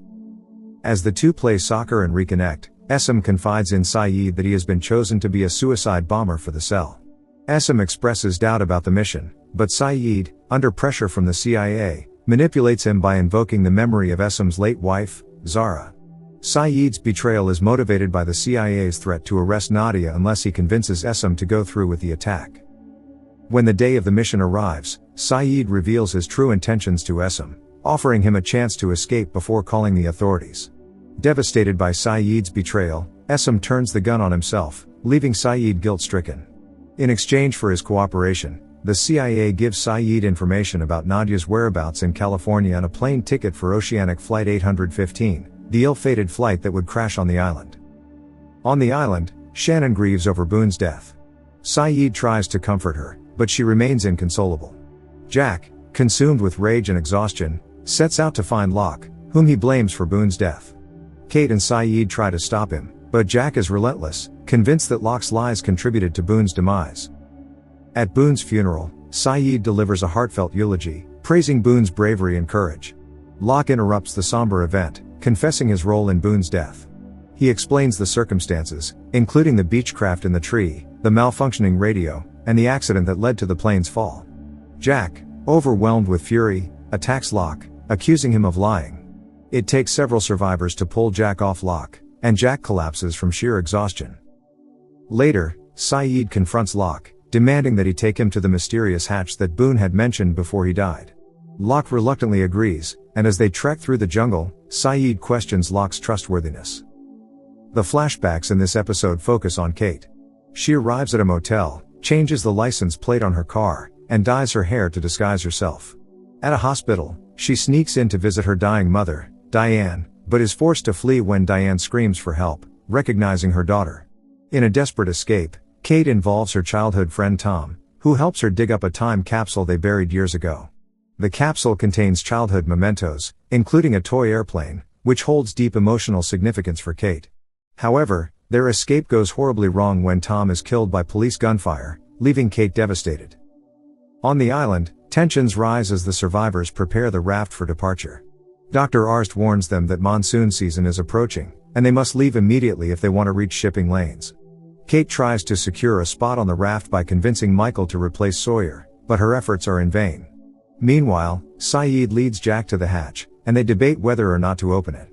As the two play soccer and reconnect, Essam confides in Saeed that he has been chosen to be a suicide bomber for the cell. Essam expresses doubt about the mission, but Saeed, under pressure from the CIA, manipulates him by invoking the memory of Essam's late wife, Zara. Saeed's betrayal is motivated by the CIA's threat to arrest Nadia unless he convinces Essam to go through with the attack. When the day of the mission arrives, Saeed reveals his true intentions to Essam, offering him a chance to escape before calling the authorities. Devastated by Saeed's betrayal, Essam turns the gun on himself, leaving Saeed guilt-stricken. In exchange for his cooperation, the CIA gives Saeed information about Nadia's whereabouts in California and a plane ticket for Oceanic Flight 815, the ill-fated flight that would crash on the island. On the island, Shannon grieves over Boone's death. Saeed tries to comfort her, but she remains inconsolable. Jack, consumed with rage and exhaustion, sets out to find Locke, whom he blames for Boone's death. Kate and Saeed try to stop him, but Jack is relentless, convinced that Locke's lies contributed to Boone's demise. At Boone's funeral, Saeed delivers a heartfelt eulogy, praising Boone's bravery and courage. Locke interrupts the somber event, confessing his role in Boone's death. He explains the circumstances, including the Beechcraft in the tree, the malfunctioning radio, and the accident that led to the plane's fall. Jack, overwhelmed with fury, attacks Locke, accusing him of lying. It takes several survivors to pull Jack off Locke, and Jack collapses from sheer exhaustion. Later, Saeed confronts Locke, demanding that he take him to the mysterious hatch that Boone had mentioned before he died. Locke reluctantly agrees, and as they trek through the jungle, Sayid questions Locke's trustworthiness. The flashbacks in this episode focus on Kate. She arrives at a motel, changes the license plate on her car, and dyes her hair to disguise herself. At a hospital, she sneaks in to visit her dying mother, Diane, but is forced to flee when Diane screams for help, recognizing her daughter. In a desperate escape, Kate involves her childhood friend Tom, who helps her dig up a time capsule they buried years ago. The capsule contains childhood mementos, including a toy airplane, which holds deep emotional significance for Kate. However, their escape goes horribly wrong when Tom is killed by police gunfire, leaving Kate devastated. On the island, tensions rise as the survivors prepare the raft for departure. Dr. Arzt warns them that monsoon season is approaching, and they must leave immediately if they want to reach shipping lanes. Kate tries to secure a spot on the raft by convincing Michael to replace Sawyer, but her efforts are in vain. Meanwhile, Sayid leads Jack to the hatch, and they debate whether or not to open it.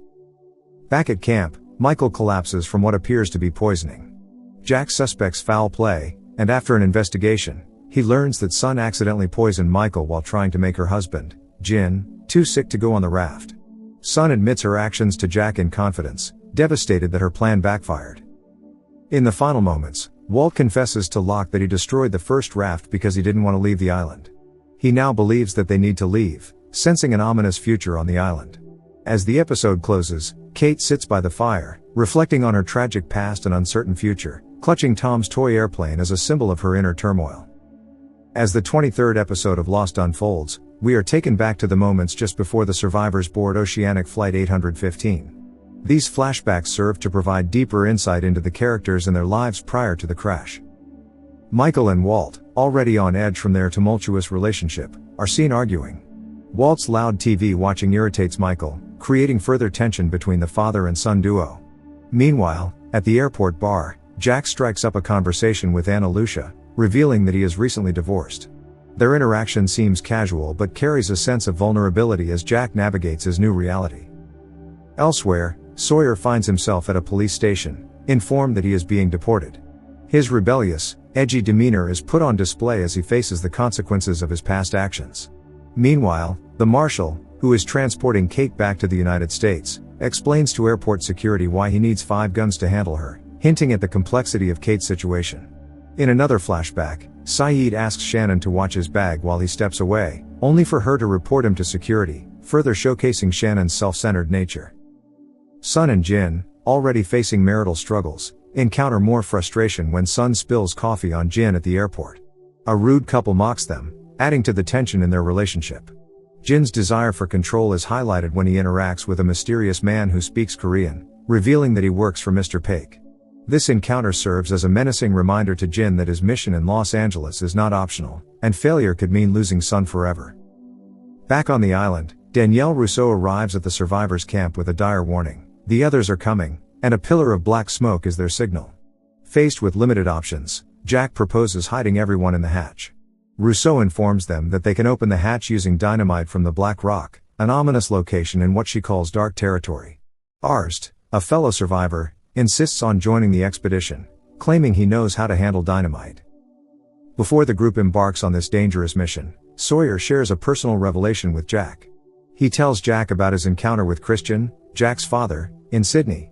Back at camp, Michael collapses from what appears to be poisoning. Jack suspects foul play, and after an investigation, he learns that Sun accidentally poisoned Michael while trying to make her husband, Jin, too sick to go on the raft. Sun admits her actions to Jack in confidence, devastated that her plan backfired. In the final moments, Walt confesses to Locke that he destroyed the first raft because he didn't want to leave the island. He now believes that they need to leave, sensing an ominous future on the island. As the episode closes, Kate sits by the fire, reflecting on her tragic past and uncertain future, clutching Tom's toy airplane as a symbol of her inner turmoil. As the 23rd episode of Lost unfolds, we are taken back to the moments just before the survivors board Oceanic Flight 815. These flashbacks serve to provide deeper insight into the characters and their lives prior to the crash. Michael and Walt, already on edge from their tumultuous relationship, are seen arguing. Walt's loud TV watching irritates Michael, creating further tension between the father and son duo. Meanwhile, at the airport bar, Jack strikes up a conversation with Anna Lucia, revealing that he is recently divorced. Their interaction seems casual but carries a sense of vulnerability as Jack navigates his new reality. Elsewhere, Sawyer finds himself at a police station, informed that he is being deported. His rebellious, edgy demeanor is put on display as he faces the consequences of his past actions. Meanwhile, the marshal, who is transporting Kate back to the United States, explains to airport security why he needs 5 guns to handle her, hinting at the complexity of Kate's situation. In another flashback, Sayid asks Shannon to watch his bag while he steps away, only for her to report him to security, further showcasing Shannon's self-centered nature. Sun and Jin, already facing marital struggles, encounter more frustration when Sun spills coffee on Jin at the airport. A rude couple mocks them, adding to the tension in their relationship. Jin's desire for control is highlighted when he interacts with a mysterious man who speaks Korean, revealing that he works for Mr. Paik. This encounter serves as a menacing reminder to Jin that his mission in Los Angeles is not optional, and failure could mean losing Sun forever. Back on the island, Danielle Rousseau arrives at the survivors' camp with a dire warning: the others are coming, and a pillar of black smoke is their signal. Faced with limited options, Jack proposes hiding everyone in the hatch. Rousseau informs them that they can open the hatch using dynamite from the Black Rock, an ominous location in what she calls dark territory. Arzt, a fellow survivor, insists on joining the expedition, claiming he knows how to handle dynamite. Before the group embarks on this dangerous mission, Sawyer shares a personal revelation with Jack. He tells Jack about his encounter with Christian, Jack's father, in Sydney.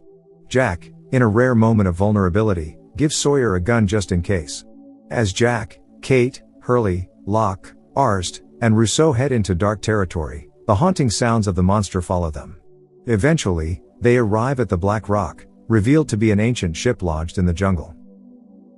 Jack, in a rare moment of vulnerability, gives Sawyer a gun just in case. As Jack, Kate, Hurley, Locke, Arzt, and Rousseau head into dark territory, the haunting sounds of the monster follow them. Eventually, they arrive at the Black Rock, revealed to be an ancient ship lodged in the jungle.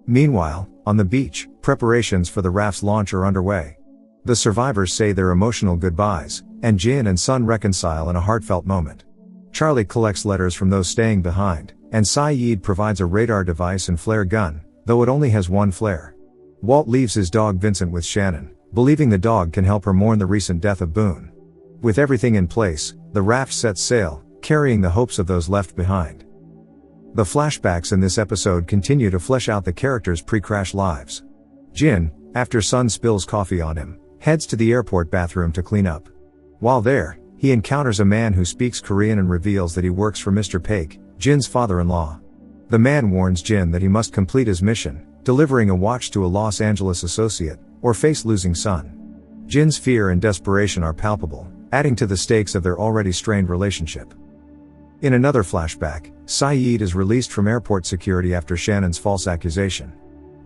Meanwhile, on the beach, preparations for the raft's launch are underway. The survivors say their emotional goodbyes, and Jin and Sun reconcile in a heartfelt moment. Charlie collects letters from those staying behind, and Sayid provides a radar device and flare gun, though it only has one flare. Walt leaves his dog Vincent with Shannon, believing the dog can help her mourn the recent death of Boone. With everything in place, the raft sets sail, carrying the hopes of those left behind. The flashbacks in this episode continue to flesh out the characters' pre-crash lives. Jin, after Sun spills coffee on him, heads to the airport bathroom to clean up. While there, he encounters a man who speaks Korean and reveals that he works for Mr. Paik, Jin's father-in-law. The man warns Jin that he must complete his mission, delivering a watch to a Los Angeles associate, or face losing son. Jin's fear and desperation are palpable, adding to the stakes of their already strained relationship. In another flashback, Saeed is released from airport security after Shannon's false accusation.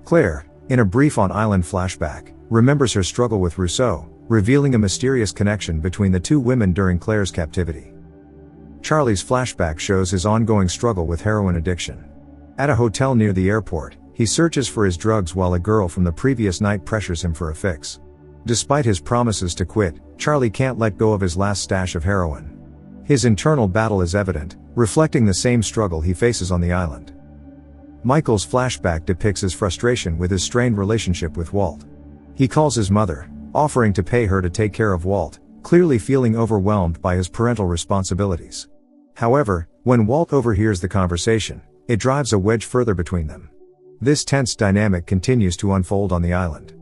Claire, in a brief on-island flashback, remembers her struggle with Rousseau, revealing a mysterious connection between the two women during Claire's captivity. Charlie's flashback shows his ongoing struggle with heroin addiction. At a hotel near the airport, he searches for his drugs while a girl from the previous night pressures him for a fix. Despite his promises to quit, Charlie can't let go of his last stash of heroin. His internal battle is evident, reflecting the same struggle he faces on the island. Michael's flashback depicts his frustration with his strained relationship with Walt. He calls his mother, offering to pay her to take care of Walt, clearly feeling overwhelmed by his parental responsibilities. However, when Walt overhears the conversation, it drives a wedge further between them. This tense dynamic continues to unfold on the island.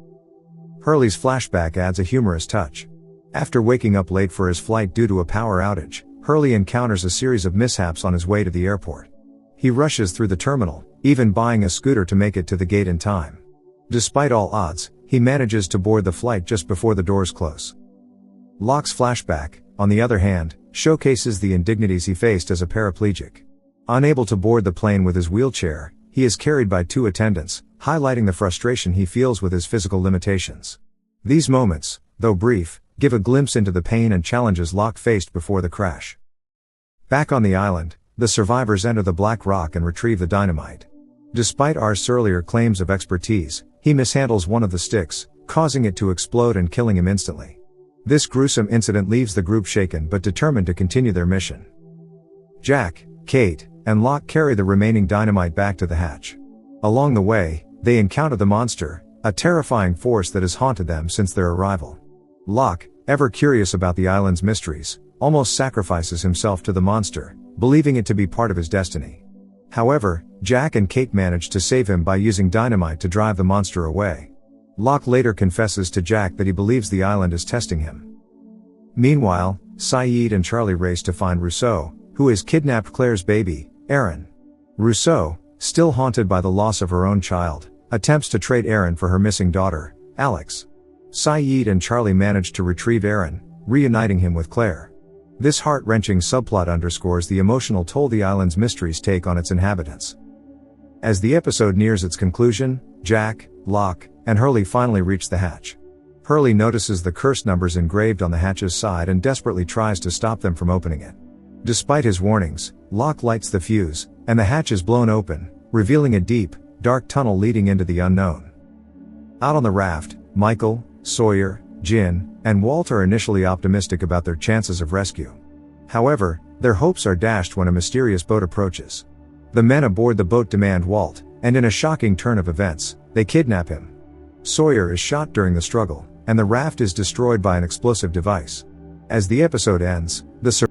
Hurley's flashback adds a humorous touch. After waking up late for his flight due to a power outage, Hurley encounters a series of mishaps on his way to the airport. He rushes through the terminal, even buying a scooter to make it to the gate in time. Despite all odds, he manages to board the flight just before the doors close. Locke's flashback, on the other hand, showcases the indignities he faced as a paraplegic. Unable to board the plane with his wheelchair, he is carried by two attendants, highlighting the frustration he feels with his physical limitations. These moments, though brief, give a glimpse into the pain and challenges Locke faced before the crash. Back on the island, the survivors enter the Black Rock and retrieve the dynamite. Despite R's earlier claims of expertise, he mishandles one of the sticks, causing it to explode and killing him instantly. This gruesome incident leaves the group shaken but determined to continue their mission. Jack, Kate, and Locke carry the remaining dynamite back to the hatch. Along the way, they encounter the monster, a terrifying force that has haunted them since their arrival. Locke, ever curious about the island's mysteries, almost sacrifices himself to the monster, believing it to be part of his destiny. However, Jack and Kate manage to save him by using dynamite to drive the monster away. Locke later confesses to Jack that he believes the island is testing him. Meanwhile, Saeed and Charlie race to find Rousseau, who has kidnapped Claire's baby, Erin. Rousseau, still haunted by the loss of her own child, attempts to trade Erin for her missing daughter, Alex. Saeed and Charlie manage to retrieve Erin, reuniting him with Claire. This heart-wrenching subplot underscores the emotional toll the island's mysteries take on its inhabitants. As the episode nears its conclusion, Jack, Locke, and Hurley finally reach the hatch. Hurley notices the curse numbers engraved on the hatch's side and desperately tries to stop them from opening it. Despite his warnings, Locke lights the fuse, and the hatch is blown open, revealing a deep, dark tunnel leading into the unknown. Out on the raft, Michael, Sawyer, Jin, and Walt are initially optimistic about their chances of rescue. However, their hopes are dashed when a mysterious boat approaches. The men aboard the boat demand Walt, and in a shocking turn of events, they kidnap him. Sawyer is shot during the struggle, and the raft is destroyed by an explosive device. As the episode ends, the